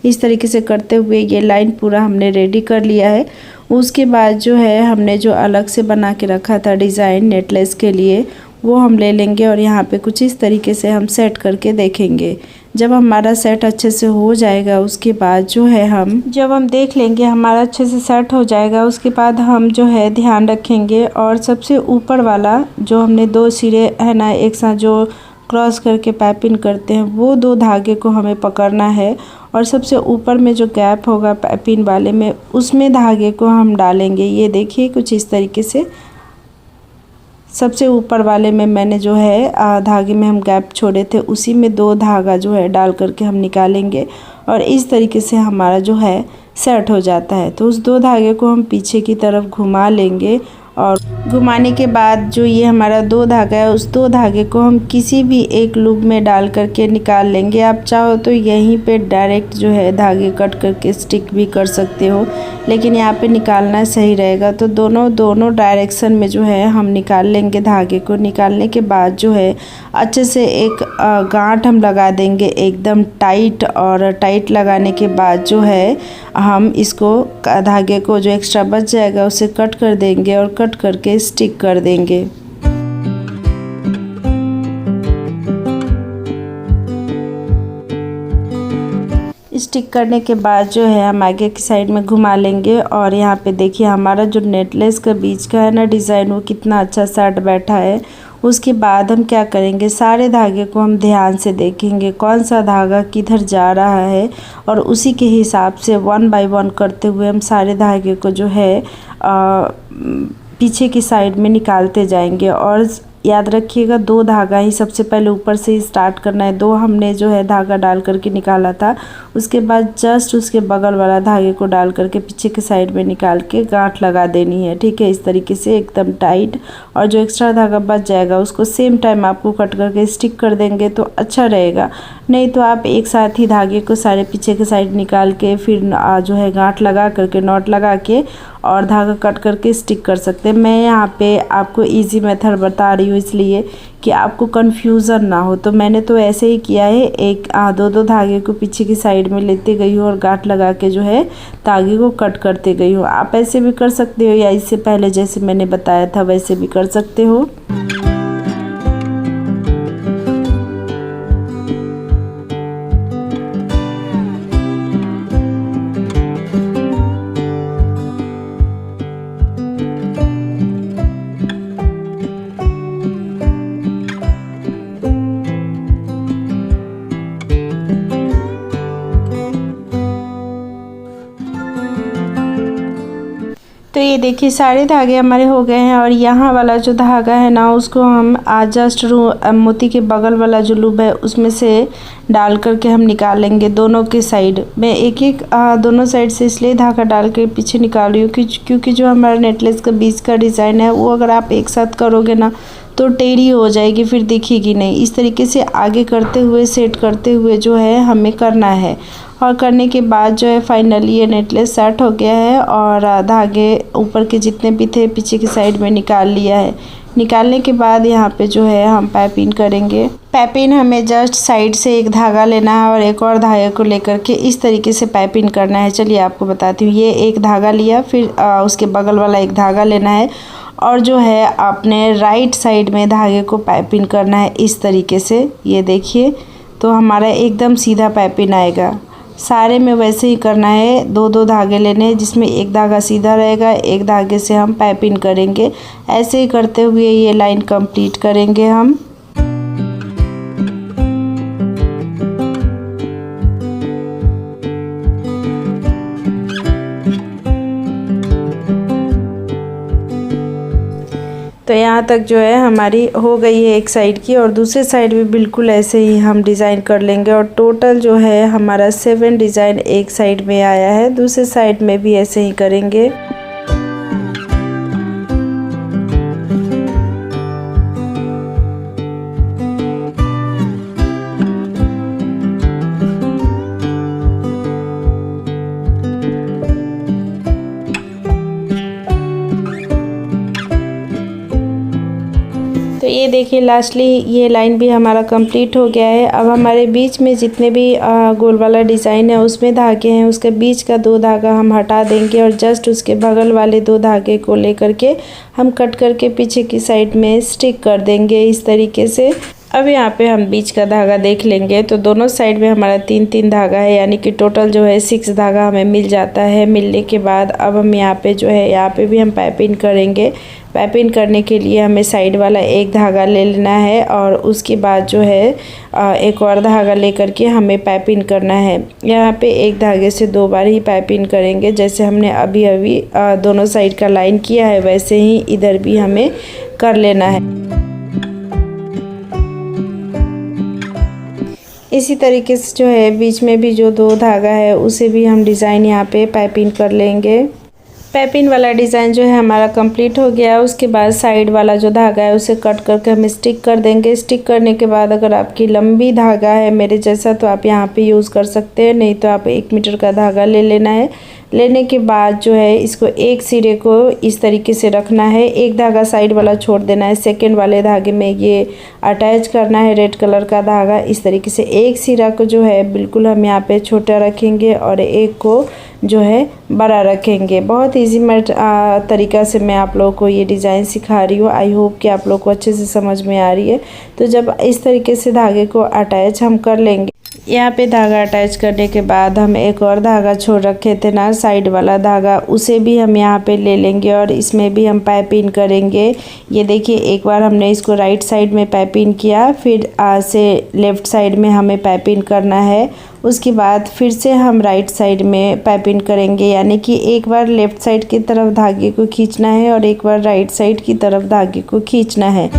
इस तरीके से करते हुए ये लाइन पूरा हमने रेडी कर लिया है। उसके बाद जो है हमने जो अलग से बना के रखा था डिज़ाइन नेकलेस के लिए, वो हम ले लेंगे और यहाँ पे कुछ इस तरीके से हम सेट करके देखेंगे। जब हमारा सेट अच्छे से हो जाएगा उसके बाद जो है जब हम देख लेंगे हमारा अच्छे से सेट हो जाएगा, उसके बाद हम जो है ध्यान रखेंगे और सबसे ऊपर वाला जो हमने 2 सिरे है ना एक साथ जो क्रॉस करके पाइपिंग करते हैं, वो 2 धागे को हमें पकड़ना है और सबसे ऊपर में जो गैप होगा पाइपिंग वाले में उसमें धागे को हम डालेंगे। ये देखिए कुछ इस तरीके से सबसे ऊपर वाले में मैंने जो है धागे में हम गैप छोड़े थे उसी में 2 धागा जो है डाल करके हम निकालेंगे और इस तरीके से हमारा जो है सेट हो जाता है। तो उस 2 धागे को हम पीछे की तरफ घुमा लेंगे और घुमाने के बाद जो ये हमारा 2 धागा है उस 2 धागे को हम किसी भी एक लूप में डाल करके निकाल लेंगे। आप चाहो तो यहीं पे डायरेक्ट जो है धागे कट करके स्टिक भी कर सकते हो, लेकिन यहाँ पे निकालना सही रहेगा। तो दोनों डायरेक्शन में जो है हम निकाल लेंगे धागे को। निकालने के बाद जो है अच्छे से एक गांठ हम लगा देंगे एकदम टाइट, और टाइट लगाने के बाद जो है हम इसको धागे को जो एक्स्ट्रा बच जाएगा उसे कट कर देंगे और कट करके स्टिक कर देंगे। स्टिक करने के बाद जो है हम आगे की साइड में घुमा लेंगे और यहाँ पे देखिए हमारा जो नेकलेस का बीच का है ना डिज़ाइन, वो कितना अच्छा सेट बैठा है। उसके बाद हम क्या करेंगे, सारे धागे को हम ध्यान से देखेंगे कौन सा धागा किधर जा रहा है और उसी के हिसाब से 1 बाय 1 करते हुए हम सारे धागे को जो है पीछे की साइड में निकालते जाएंगे। और याद रखिएगा 2 धागा ही सबसे पहले ऊपर से ही स्टार्ट करना है। 2 हमने जो है धागा डाल करके निकाला था, उसके बाद जस्ट उसके बगल वाला धागे को डाल करके पीछे के साइड में निकाल के गांठ लगा देनी है। ठीक है, इस तरीके से एकदम टाइट, और जो एक्स्ट्रा धागा बच जाएगा उसको सेम टाइम आपको कट करके स्टिक कर देंगे तो अच्छा रहेगा। नहीं तो आप एक साथ ही धागे को सारे पीछे के साइड निकाल के फिर जो है गांठ लगा करके नॉट लगा के और धागा कट करके स्टिक कर सकते हैं। मैं यहाँ पे आपको इजी मेथड बता रही हूँ इसलिए कि आपको कन्फ्यूज़न ना हो। तो मैंने तो ऐसे ही किया है, एक 2 धागे को पीछे की साइड में लेते गई हूँ और गांठ लगा के जो है धागे को कट करते गई हूँ। आप ऐसे भी कर सकते हो या इससे पहले जैसे मैंने बताया था वैसे भी कर सकते हो। तो ये देखिए सारे धागे हमारे हो गए हैं और यहाँ वाला जो धागा है ना उसको हम जस्ट मोती के बगल वाला जो लूप है उसमें से डाल करके हम निकाल लेंगे दोनों के साइड में। एक दोनों साइड से इसलिए धागा डाल के पीछे निकाल रही हूँ क्योंकि जो हमारा नेकलेस का बीच का डिज़ाइन है वो अगर आप एक साथ करोगे ना तो टेढ़ी हो जाएगी, फिर दिखेगी नहीं। इस तरीके से आगे करते हुए सेट करते हुए जो है हमें करना है। और करने के बाद जो है फाइनली ये नेकलेस सेट हो गया है और धागे ऊपर के जितने भी थे पीछे की साइड में निकाल लिया है। निकालने के बाद यहाँ पे जो है हम पाइपिंग करेंगे। पाइपिंग हमें जस्ट साइड से एक धागा लेना है और एक और धागे को लेकर के इस तरीके से पाइपिंग करना है। चलिए आपको बताती हूँ। ये एक धागा लिया, फिर उसके बगल वाला एक धागा लेना है और जो है आपने राइट साइड में धागे को पाइपिंग करना है इस तरीके से। ये देखिए तो हमारा एकदम सीधा पाइपिंग आएगा। सारे में वैसे ही करना है, 2-2 धागे लेने हैं जिसमें एक धागा सीधा रहेगा, एक धागे से हम पाइपिंग करेंगे। ऐसे ही करते हुए ये लाइन कंप्लीट करेंगे हम। तो यहाँ तक जो है हमारी हो गई है एक साइड की, और दूसरे साइड भी बिल्कुल ऐसे ही हम डिज़ाइन कर लेंगे। और टोटल जो है हमारा 7 डिज़ाइन एक साइड में आया है, दूसरे साइड में भी ऐसे ही करेंगे। तो ये देखिए लास्टली ये लाइन भी हमारा कंप्लीट हो गया है। अब हमारे बीच में जितने भी गोल वाला डिज़ाइन है उसमें धागे हैं, उसके बीच का 2 धागा हम हटा देंगे और जस्ट उसके बगल वाले 2 धागे को लेकर के हम कट करके पीछे की साइड में स्टिक कर देंगे इस तरीके से। अब यहाँ पे हम बीच का धागा देख लेंगे तो दोनों साइड में हमारा 3-3 धागा है, यानी कि टोटल जो है 6 धागा हमें मिल जाता है। मिलने के बाद अब हम यहाँ पे जो है यहाँ पे भी हम पाइपिंग करेंगे। पाइपिंग करने के लिए हमें साइड वाला एक धागा ले लेना है और उसके बाद जो है एक और धागा लेकर के हमें पाइपिंग करना है। यहाँ पे एक धागे से 2 बार ही पाइपिंग करेंगे, जैसे हमने अभी दोनों साइड का लाइन किया है वैसे ही इधर भी हमें कर लेना है। इसी तरीके से जो है बीच में भी जो 2 धागा है उसे भी हम डिज़ाइन यहाँ पे पाइपिंग कर लेंगे। पाइपिंग वाला डिज़ाइन जो है हमारा कंप्लीट हो गया है। उसके बाद साइड वाला जो धागा है उसे कट करके हम स्टिक कर देंगे। स्टिक करने के बाद अगर आपकी लंबी धागा है मेरे जैसा तो आप यहाँ पे यूज़ कर सकते हैं, नहीं तो आप 1 मीटर का धागा ले लेना है। लेने के बाद जो है इसको एक सिरे को इस तरीके से रखना है, एक धागा साइड वाला छोड़ देना है, सेकंड वाले धागे में ये अटैच करना है रेड कलर का धागा। इस तरीके से एक सिरा को जो है बिल्कुल हम यहाँ पे छोटा रखेंगे और एक को जो है बड़ा रखेंगे। बहुत ईजी तरीका से मैं आप लोगों को ये डिज़ाइन सिखा रही हूँ। आई होप कि आप लोग को अच्छे से समझ में आ रही है। तो जब इस तरीके से धागे को अटैच हम कर लेंगे, यहाँ पे धागा अटैच करने के बाद हम एक और धागा छोड़ रखे थे ना साइड वाला धागा, उसे भी हम यहाँ पे ले लेंगे और इसमें भी हम पाइपिंग करेंगे। ये देखिए एक बार हमने इसको राइट साइड में पाइपिंग किया, फिर से लेफ़्ट साइड में हमें पाइपिंग करना है। उसके बाद फिर से हम राइट साइड में पाइपिंग करेंगे, यानी कि एक बार लेफ़्ट साइड की तरफ धागे को खींचना है और एक बार राइट साइड की तरफ धागे को खींचना है।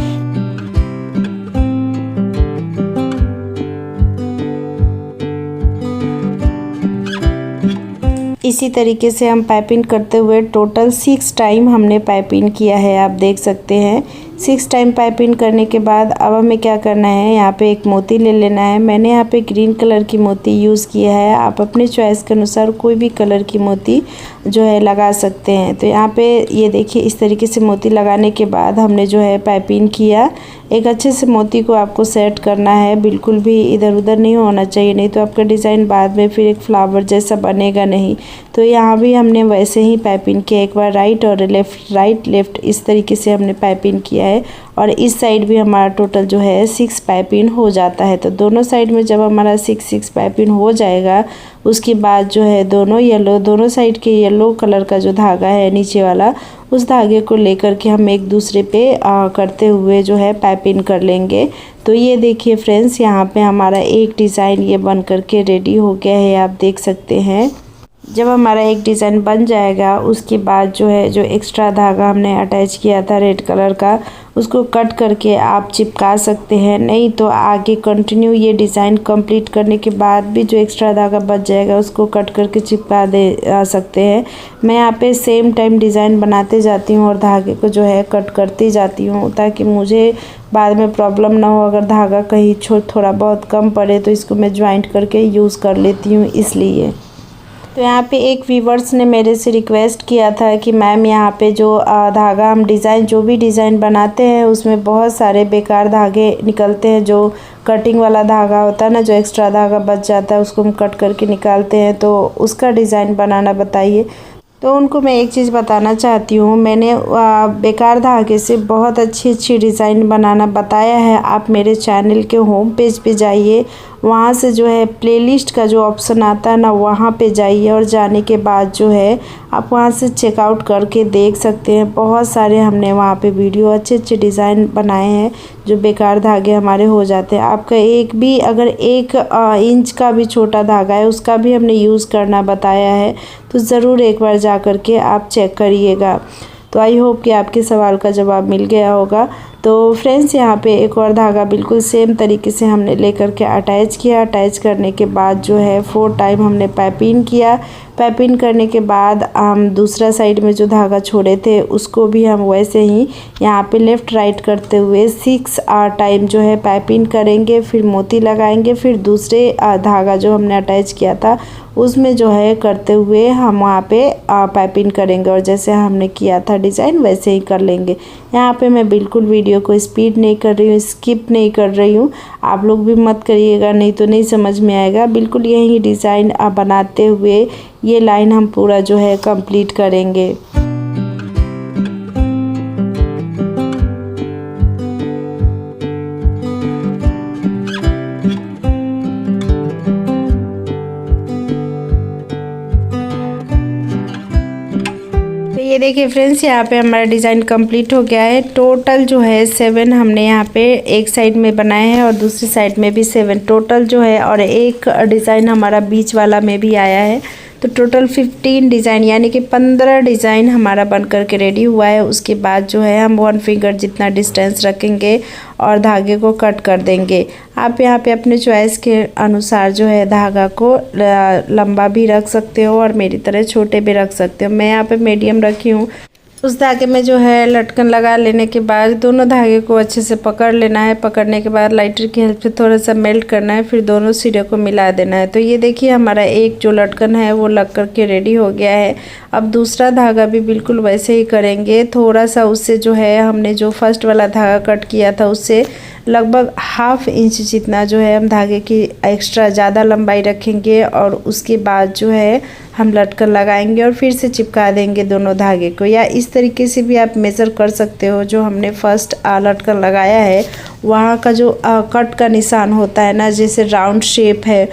इसी तरीके से हम पाइपिंग करते हुए टोटल 6 टाइम हमने पाइपिंग किया है, आप देख सकते हैं। 6 टाइम पाइपिंग करने के बाद अब हमें क्या करना है, यहाँ पे एक मोती ले लेना है। मैंने यहाँ पे ग्रीन कलर की मोती यूज़ किया है, आप अपने चॉइस के अनुसार कोई भी कलर की मोती जो है लगा सकते हैं। तो यहाँ पे ये देखिए इस तरीके से मोती लगाने के बाद हमने जो है पाइपिंग किया। एक अच्छे से मोती को आपको सेट करना है, बिल्कुल भी इधर उधर नहीं होना चाहिए, नहीं तो आपका डिज़ाइन बाद में फिर एक फ्लावर जैसा बनेगा नहीं। तो यहाँ भी हमने वैसे ही पाइपिंग किया, एक बार राइट और लेफ़्ट राइट लेफ़्ट इस तरीके से हमने पाइपिंग किया है। और इस साइड भी हमारा टोटल जो है 6 पाइपिंग हो जाता है। तो दोनों साइड में जब हमारा 6 पाइपिंग हो जाएगा, उसके बाद जो है दोनों साइड के येलो कलर का जो धागा है नीचे वाला, उस धागे को लेकर के हम एक दूसरे पे करते हुए जो है पाइपिंग कर लेंगे। तो ये देखिए फ्रेंड्स, यहाँ पे हमारा एक डिज़ाइन ये बन करके रेडी हो गया है, आप देख सकते हैं। जब हमारा एक डिज़ाइन बन जाएगा उसके बाद जो है जो एक्स्ट्रा धागा हमने अटैच किया था रेड कलर का, उसको कट करके आप चिपका सकते हैं, नहीं तो आगे कंटिन्यू ये डिज़ाइन कंप्लीट करने के बाद भी जो एक्स्ट्रा धागा बच जाएगा उसको कट करके चिपका दे सकते हैं। मैं यहाँ पे सेम टाइम डिज़ाइन बनाते जाती हूँ और धागे को जो है कट करती जाती हूँ, ताकि मुझे बाद में प्रॉब्लम ना हो। अगर धागा कहीं थोड़ा बहुत कम पड़े तो इसको मैं ज्वाइंट करके यूज़ कर लेती हूँ इसलिए। तो यहाँ पे एक व्यूवर्स ने मेरे से रिक्वेस्ट किया था कि मैम यहाँ पे जो धागा हम डिज़ाइन जो भी डिज़ाइन बनाते हैं उसमें बहुत सारे बेकार धागे निकलते हैं। जो कटिंग वाला धागा होता है ना, जो एक्स्ट्रा धागा बच जाता है उसको हम कट करके निकालते हैं, तो उसका डिज़ाइन बनाना बताइए। तो उनको मैं एक चीज़ बताना चाहती हूँ, मैंने बेकार धागे से बहुत अच्छी डिज़ाइन बनाना बताया है। आप मेरे चैनल के होम पेज पे जाइए वहाँ से जो है प्लेलिस्ट का जो ऑप्शन आता है ना, वहाँ पे जाइए और जाने के बाद जो है आप वहाँ से चेकआउट करके देख सकते हैं। बहुत सारे हमने वहाँ पे वीडियो अच्छे अच्छे डिज़ाइन बनाए हैं जो बेकार धागे हमारे हो जाते हैं। आपका एक भी अगर 1 इंच का भी छोटा धागा है उसका भी हमने यूज़ करना बताया है, तो ज़रूर एक बार जा कर के आप चेक करिएगा। तो आई होप कि आपके सवाल का जवाब मिल गया होगा। तो फ्रेंड्स यहाँ पे एक और धागा बिल्कुल सेम तरीके से हमने लेकर के अटैच किया। अटैच करने के बाद जो है 4 टाइम हमने पाइपिंग किया। पाइपिंग करने के बाद हम दूसरा साइड में जो धागा छोड़े थे उसको भी हम वैसे ही यहाँ पे लेफ़्ट राइट करते हुए 6 टाइम जो है पाइपिंग करेंगे, फिर मोती लगाएंगे, फिर दूसरे धागा जो हमने अटैच किया था उसमें जो है करते हुए हम वहाँ पे पाइपिंग करेंगे और जैसे हमने किया था डिज़ाइन वैसे ही कर लेंगे। यहाँ पे मैं बिल्कुल वीडियो को स्पीड नहीं कर रही हूँ, स्किप नहीं कर रही हूँ। आप लोग भी मत करिएगा, नहीं तो नहीं समझ में आएगा। बिल्कुल यही डिज़ाइन बनाते हुए ये लाइन हम पूरा जो है कंप्लीट करेंगे। ये देखिए फ्रेंड्स, यहाँ पे हमारा डिज़ाइन कंप्लीट हो गया है। टोटल जो है 7 हमने यहाँ पे एक साइड में बनाए हैं और दूसरी साइड में भी 7 टोटल जो है, और एक डिज़ाइन हमारा बीच वाला में भी आया है। तो टोटल 15 डिज़ाइन यानी कि 15 डिज़ाइन हमारा बन कर के रेडी हुआ है। उसके बाद जो है हम 1 फिंगर जितना डिस्टेंस रखेंगे और धागे को कट कर देंगे। आप यहाँ पे अपने चॉइस के अनुसार जो है धागा को लंबा भी रख सकते हो और मेरी तरह छोटे भी रख सकते हो। मैं यहाँ पे मीडियम रखी हूँ। उस धागे में जो है लटकन लगा लेने के बाद दोनों धागे को अच्छे से पकड़ लेना है। पकड़ने के बाद लाइटर की हेल्प से थोड़ा सा मेल्ट करना है, फिर दोनों सिरे को मिला देना है। तो ये देखिए हमारा एक जो लटकन है वो लग कर के रेडी हो गया है। अब दूसरा धागा भी बिल्कुल वैसे ही करेंगे। थोड़ा सा उससे जो है हमने जो फर्स्ट वाला धागा कट किया था उससे लगभग 1/2 इंच जितना जो है हम धागे की एक्स्ट्रा ज़्यादा लंबाई रखेंगे और उसके बाद जो है हम लटकन लगाएंगे और फिर से चिपका देंगे दोनों धागे को। या इस तरीके से भी आप मेज़र कर सकते हो। जो हमने फर्स्ट लटकन लगाया है वहाँ का जो कट का निशान होता है ना, जैसे राउंड शेप है,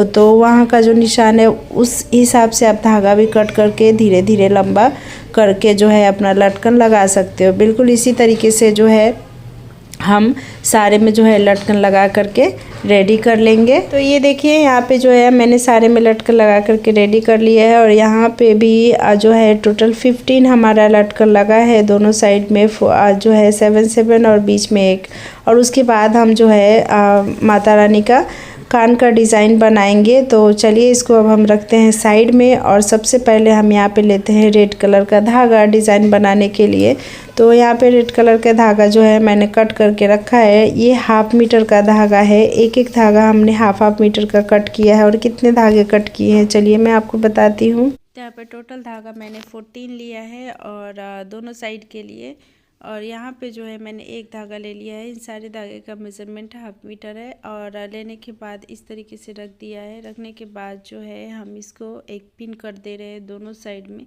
तो वहाँ का जो निशान है उस हिसाब से आप धागा भी कट करके धीरे धीरे लंबा करके जो है अपना लटकन लगा सकते हो। बिल्कुल इसी तरीके से जो है हम सारे में जो है लटकन लगा करके रेडी कर लेंगे। तो ये देखिए यहाँ पे जो है मैंने सारे में लटकन लगा करके रेडी कर लिया है और यहाँ पे भी जो है टोटल 15 हमारा लटकन लगा है। दोनों साइड में जो है 7 और बीच में 1। और उसके बाद हम जो है माता रानी का कान का डिज़ाइन बनाएंगे। तो चलिए इसको अब हम रखते हैं साइड में और सबसे पहले हम यहाँ पे लेते हैं रेड कलर का धागा डिज़ाइन बनाने के लिए। तो यहाँ पे रेड कलर का धागा जो है मैंने कट करके रखा है। ये 1/2 मीटर का धागा है। एक एक धागा हमने 1/2 मीटर का कट किया है। और कितने धागे कट किए हैं चलिए मैं आपको बताती हूँ। यहाँ पे टोटल धागा मैंने 14 लिया है और दोनों साइड के लिए। और यहाँ पे जो है मैंने एक धागा ले लिया है। इन सारे धागे का मेज़रमेंट 1/2 मीटर है और लेने के बाद इस तरीके से रख दिया है। रखने के बाद जो है हम इसको एक पिन कर दे रहे हैं दोनों साइड में।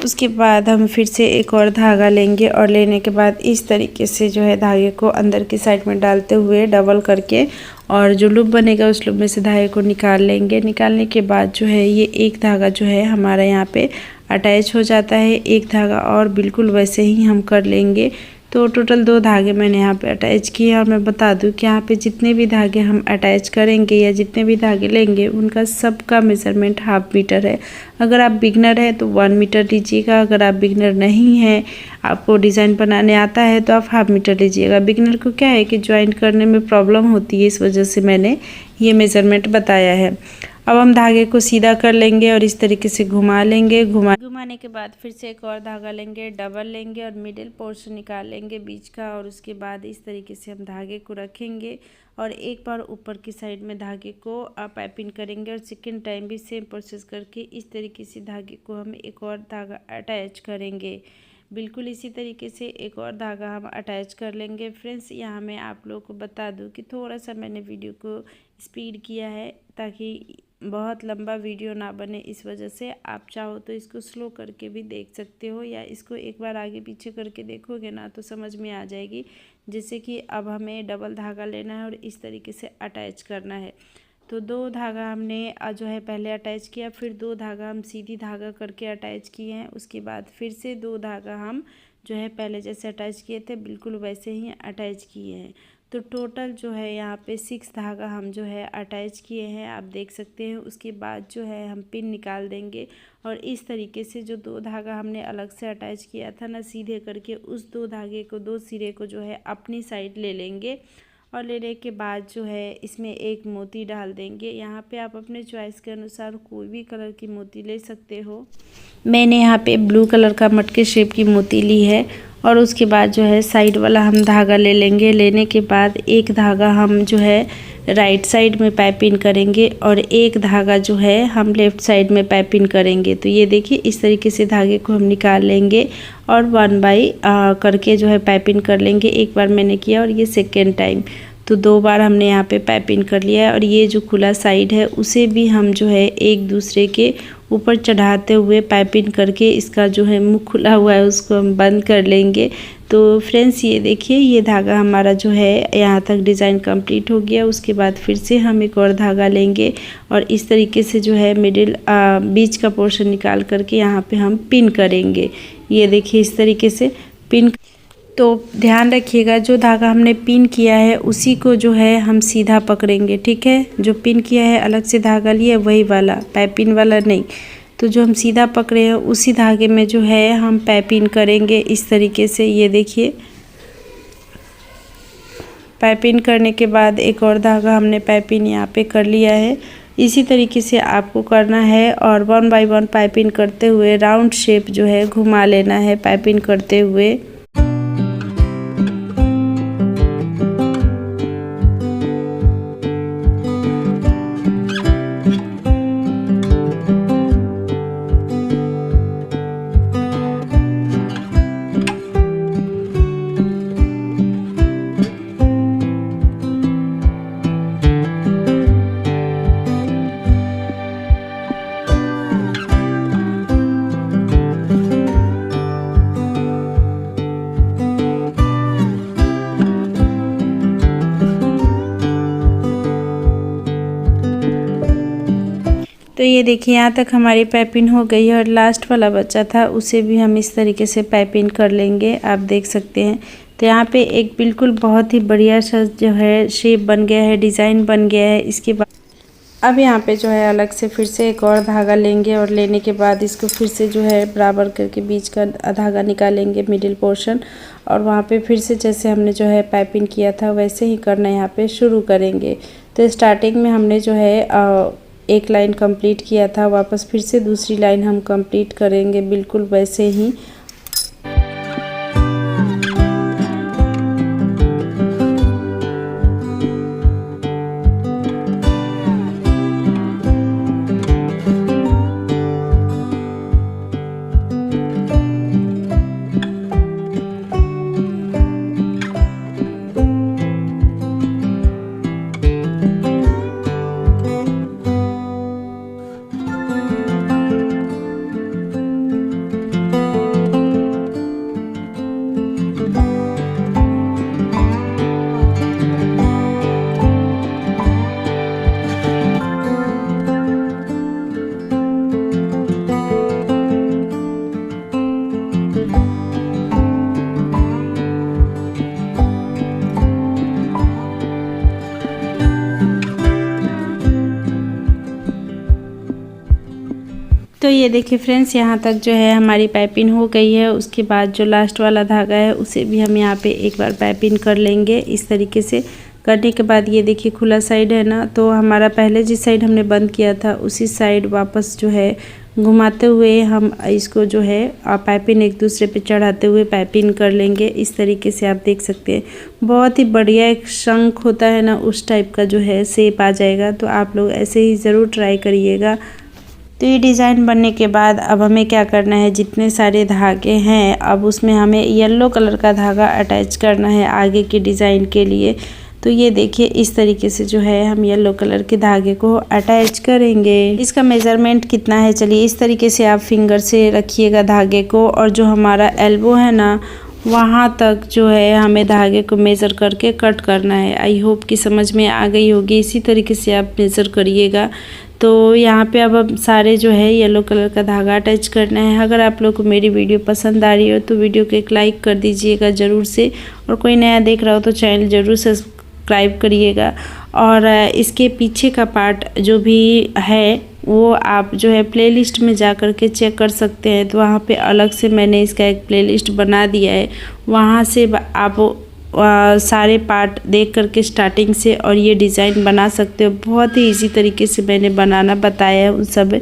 उसके बाद हम फिर से एक और धागा लेंगे और लेने के बाद इस तरीके से जो है धागे को अंदर की साइड में डालते हुए डबल करके और जो लूप बनेगा उस लूप में से धागे को निकाल लेंगे। निकालने के बाद जो है ये एक धागा जो है हमारा यहाँ पे अटैच हो जाता है। एक धागा और बिल्कुल वैसे ही हम कर लेंगे। तो टोटल 2 धागे मैंने यहाँ पे अटैच किए। और मैं बता दूँ कि यहाँ पे जितने भी धागे हम अटैच करेंगे या जितने भी धागे लेंगे उनका सबका मेज़रमेंट 1/2 मीटर है। अगर आप बिगनर हैं तो 1 मीटर लीजिएगा। अगर आप बिगनर नहीं हैं, आपको डिज़ाइन बनाने आता है, तो आप 1/2 मीटर लीजिएगा। बिगनर को क्या है कि ज्वाइंट करने में प्रॉब्लम होती है, इस वजह से मैंने ये मेज़रमेंट बताया है। अब हम धागे को सीधा कर लेंगे और इस तरीके से घुमा लेंगे। घुमाने के बाद फिर से एक और धागा लेंगे, डबल लेंगे और मिडिल पोर्शन निकाल लेंगे बीच का। और उसके बाद इस तरीके से हम धागे को रखेंगे और एक बार ऊपर की साइड में धागे को पाइपिंग करेंगे। और सेकेंड टाइम भी सेम प्रोसेस करके इस तरीके से धागे को हम एक और धागा अटैच करेंगे। बिल्कुल इसी तरीके से एक और धागा हम अटैच कर लेंगे। फ्रेंड्स, यहाँ मैं आप लोगों को बता दूँ कि थोड़ा सा मैंने वीडियो को स्पीड किया है ताकि बहुत लंबा वीडियो ना बने। इस वजह से आप चाहो तो इसको स्लो करके भी देख सकते हो या इसको एक बार आगे पीछे करके देखोगे ना तो समझ में आ जाएगी। जैसे कि अब हमें डबल धागा लेना है और इस तरीके से अटैच करना है। तो 2 धागा हमने जो है पहले अटैच किया, फिर 2 धागा हम सीधी धागा करके अटैच किए हैं। उसके बाद फिर से 2 धागा हम जो है पहले जैसे अटैच किए थे बिल्कुल वैसे ही अटैच किए हैं। तो टोटल जो है यहाँ पे 6 धागा हम जो है अटैच किए हैं, आप देख सकते हैं। उसके बाद जो है हम पिन निकाल देंगे और इस तरीके से जो 2 धागा हमने अलग से अटैच किया था ना सीधे करके, उस 2 धागे को 2 सिरे को जो है अपनी साइड ले लेंगे और लेने के बाद जो है इसमें एक मोती डाल देंगे। यहाँ पे आप अपने चॉइस के अनुसार कोई भी कलर की मोती ले सकते हो। मैंने यहाँ पे ब्लू कलर का मटके शेप की मोती ली है और उसके बाद जो है साइड वाला हम धागा ले लेंगे। लेने के बाद एक धागा हम जो है राइट साइड में पाइपिंग करेंगे और एक धागा जो है हम लेफ़्ट साइड में पाइपिंग करेंगे। तो ये देखिए इस तरीके से धागे को हम निकाल लेंगे और 1 बाई करके जो है पाइपिंग कर लेंगे। एक बार मैंने किया और ये सेकेंड टाइम, तो 2 बार हमने यहाँ पे पाइपिंग कर लिया है। और ये जो खुला साइड है उसे भी हम जो है एक दूसरे के ऊपर चढ़ाते हुए पाइपिंग करके इसका जो है मुंह खुला हुआ है उसको हम बंद कर लेंगे। तो फ्रेंड्स ये देखिए ये धागा हमारा जो है यहाँ तक डिज़ाइन कंप्लीट हो गया। उसके बाद फिर से हम एक और धागा लेंगे और इस तरीके से जो है मिडिल बीच का पोर्शन निकाल करके यहाँ पे हम पिन करेंगे। ये देखिए इस तरीके से पिन। तो ध्यान रखिएगा जो धागा हमने पिन किया है उसी को जो है हम सीधा पकड़ेंगे, ठीक है। जो पिन किया है अलग से धागा लिया वही वाला, पाइपिंग वाला नहीं। तो जो हम सीधा पकड़े हैं उसी धागे में जो है हम पाइपिंग करेंगे इस तरीके से। ये देखिए पाइपिंग करने के बाद एक और धागा हमने पाइपिंग यहाँ पे कर लिया है। इसी तरीके से आपको करना है और 1 बाई 1 पाइपिंग करते हुए राउंड शेप जो है घुमा लेना है पाइपिंग करते हुए। तो ये देखिए यहाँ तक हमारी पाइपिंग हो गई है और लास्ट वाला बच्चा था उसे भी हम इस तरीके से पाइपिंग कर लेंगे, आप देख सकते हैं। तो यहाँ पे एक बिल्कुल बहुत ही बढ़िया सा जो है शेप बन गया है, डिज़ाइन बन गया है। इसके बाद अब यहाँ पे जो है अलग से फिर से एक और धागा लेंगे और लेने के बाद इसको फिर से जो है बराबर करके बीच का धागा निकालेंगे मिडिल पोर्शन और वहाँ पे फिर से जैसे हमने जो है पाइपिंग किया था वैसे ही करना यहाँ पे शुरू करेंगे। तो स्टार्टिंग में हमने जो है एक लाइन कंप्लीट किया था, वापस फिर से दूसरी लाइन हम कंप्लीट करेंगे बिल्कुल वैसे ही। तो ये देखिए फ्रेंड्स यहाँ तक जो है हमारी पाइपिंग हो गई है। उसके बाद जो लास्ट वाला धागा है उसे भी हम यहाँ पे एक बार पाइपिंग कर लेंगे। इस तरीके से करने के बाद ये देखिए खुला साइड है ना, तो हमारा पहले जिस साइड हमने बंद किया था उसी साइड वापस जो है घुमाते हुए हम इसको जो है पाइपिंग एक दूसरे पे चढ़ाते हुए पाइपिंग कर लेंगे। इस तरीके से आप देख सकते हैं बहुत ही बढ़िया एक शंख होता है ना उस टाइप का जो है शेप आ जाएगा। तो आप लोग ऐसे ही ज़रूर ट्राई करिएगा। तो ये डिज़ाइन बनने के बाद अब हमें क्या करना है, जितने सारे धागे हैं अब उसमें हमें येलो कलर का धागा अटैच करना है आगे के डिज़ाइन के लिए। तो ये देखिए इस तरीके से जो है हम येलो कलर के धागे को अटैच करेंगे। इसका मेज़रमेंट कितना है, चलिए इस तरीके से आप फिंगर से रखिएगा धागे को और जो हमारा एल्बो है ना वहाँ तक जो है हमें धागे को मेज़र करके कट करना है। आई होप कि समझ में आ गई होगी। इसी तरीके से आप मेज़र करिएगा। तो यहाँ पे अब हम सारे जो है येलो कलर का धागा अटैच करना है। अगर आप लोग को मेरी वीडियो पसंद आ रही हो तो वीडियो को एक लाइक कर दीजिएगा ज़रूर से, और कोई नया देख रहा हो तो चैनल ज़रूर सब्सक्राइब करिएगा। और इसके पीछे का पार्ट जो भी है वो आप जो है प्लेलिस्ट में जा कर के चेक कर सकते हैं। तो वहाँ पे अलग से मैंने इसका एक प्लेलिस्ट बना दिया है, वहाँ से आप सारे पार्ट देख करके स्टार्टिंग से और ये डिज़ाइन बना सकते हो। बहुत ही इजी तरीके से मैंने बनाना बताया है उन सब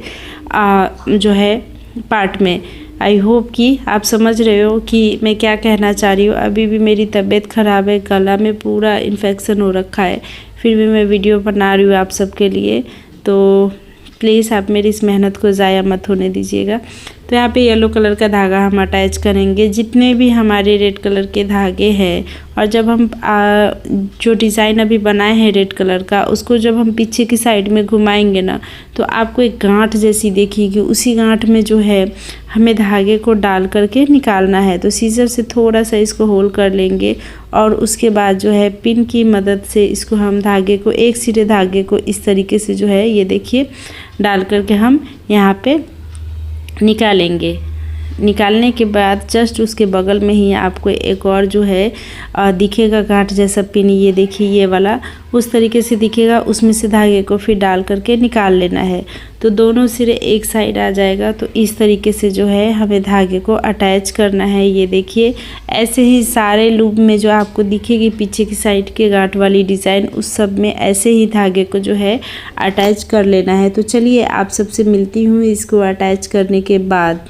जो है पार्ट में। आई होप कि आप समझ रहे हो कि मैं क्या कहना चाह रही हूँ। अभी भी मेरी तबीयत ख़राब है, गला में पूरा इन्फेक्शन हो रखा है, फिर भी मैं वीडियो बना रही हूँ आप सबके लिए। तो प्लीज़ आप मेरी इस मेहनत को ज़ाया मत होने दीजिएगा। तो यहाँ पे येलो कलर का धागा हम अटैच करेंगे, जितने भी हमारे रेड कलर के धागे हैं। और जब हम जो डिज़ाइन अभी बनाए हैं रेड कलर का, उसको जब हम पीछे की साइड में घुमाएंगे ना, तो आपको एक गांठ जैसी दिखेगी। उसी गांठ में जो है हमें धागे को डाल करके निकालना है। तो सीजर से थोड़ा सा इसको होल कर लेंगे और उसके बाद जो है पिन की मदद से इसको हम धागे को, एक सिरे धागे को इस तरीके से जो है ये देखिए डाल करके हम यहाँ पे निकालेंगे। निकालने के बाद जस्ट उसके बगल में ही आपको एक और जो है दिखेगा गांठ जैसा पिन, ये देखिए ये वाला उस तरीके से दिखेगा। उसमें से धागे को फिर डाल करके निकाल लेना है। तो दोनों सिरे एक साइड आ जाएगा। तो इस तरीके से जो है हमें धागे को अटैच करना है। ये देखिए ऐसे ही सारे लूप में जो आपको दिखेगी पीछे की साइड के गांठ वाली डिज़ाइन, उस सब में ऐसे ही धागे को जो है अटैच कर लेना है। तो चलिए आप सबसे मिलती हूँ इसको अटैच करने के बाद।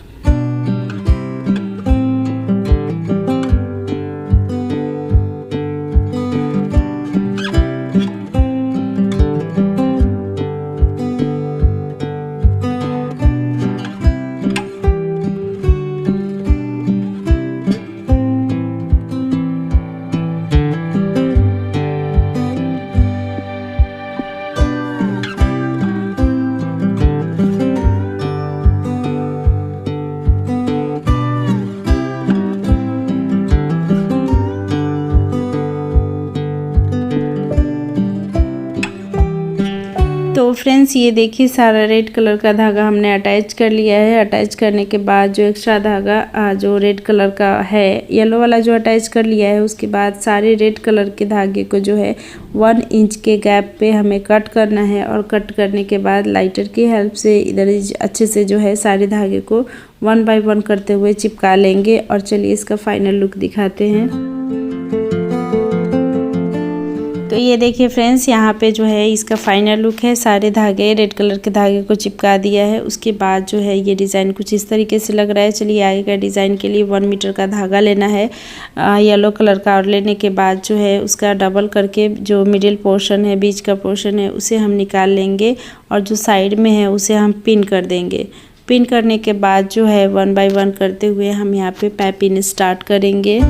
तो फ्रेंड्स ये देखिए सारा रेड कलर का धागा हमने अटैच कर लिया है। अटैच करने के बाद जो एक्स्ट्रा धागा जो रेड कलर का है, येलो वाला जो अटैच कर लिया है, उसके बाद सारे रेड कलर के धागे को जो है 1 इंच के गैप पे हमें कट करना है। और कट करने के बाद लाइटर की हेल्प से इधर अच्छे से जो है सारे धागे को 1 बाय 1 करते हुए चिपका लेंगे। और चलिए इसका फाइनल लुक दिखाते हैं। तो ये देखिए फ्रेंड्स यहाँ पे जो है इसका फाइनल लुक है। सारे धागे रेड कलर के धागे को चिपका दिया है। उसके बाद जो है ये डिज़ाइन कुछ इस तरीके से लग रहा है। चलिए आगे का डिज़ाइन के लिए 1 मीटर का धागा लेना है येलो कलर का। और लेने के बाद जो है उसका डबल करके जो मिडिल पोर्शन है, बीच का पोर्शन है, उसे हम निकाल लेंगे। और जो साइड में है उसे हम पिन कर देंगे। पिन करने के बाद जो है 1 बाय 1 करते हुए हम यहाँ पे पाइपिंग स्टार्ट करेंगे।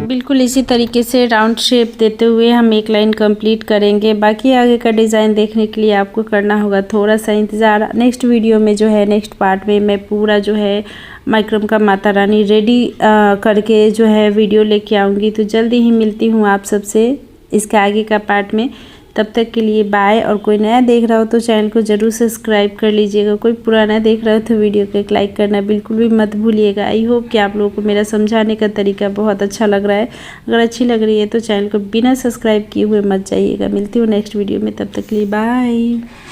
बिल्कुल इसी तरीके से राउंड शेप देते हुए हम एक लाइन कंप्लीट करेंगे। बाकी आगे का डिज़ाइन देखने के लिए आपको करना होगा थोड़ा सा इंतज़ार। नेक्स्ट वीडियो में जो है नेक्स्ट पार्ट में मैं पूरा जो है माइक्रम का माता रानी रेडी करके जो है वीडियो लेके आऊँगी। तो जल्दी ही मिलती हूँ आप सबसे इसके आगे का पार्ट में। तब तक के लिए बाय। और कोई नया देख रहा हो तो चैनल को ज़रूर सब्सक्राइब कर लीजिएगा। कोई पुराना देख रहा हो तो वीडियो को एक लाइक करना बिल्कुल भी मत भूलिएगा। आई होप कि आप लोगों को मेरा समझाने का तरीका बहुत अच्छा लग रहा है। अगर अच्छी लग रही है तो चैनल को बिना सब्सक्राइब किए हुए मत जाइएगा। मिलती हूँ नेक्स्ट वीडियो में, तब तक के लिए बाय।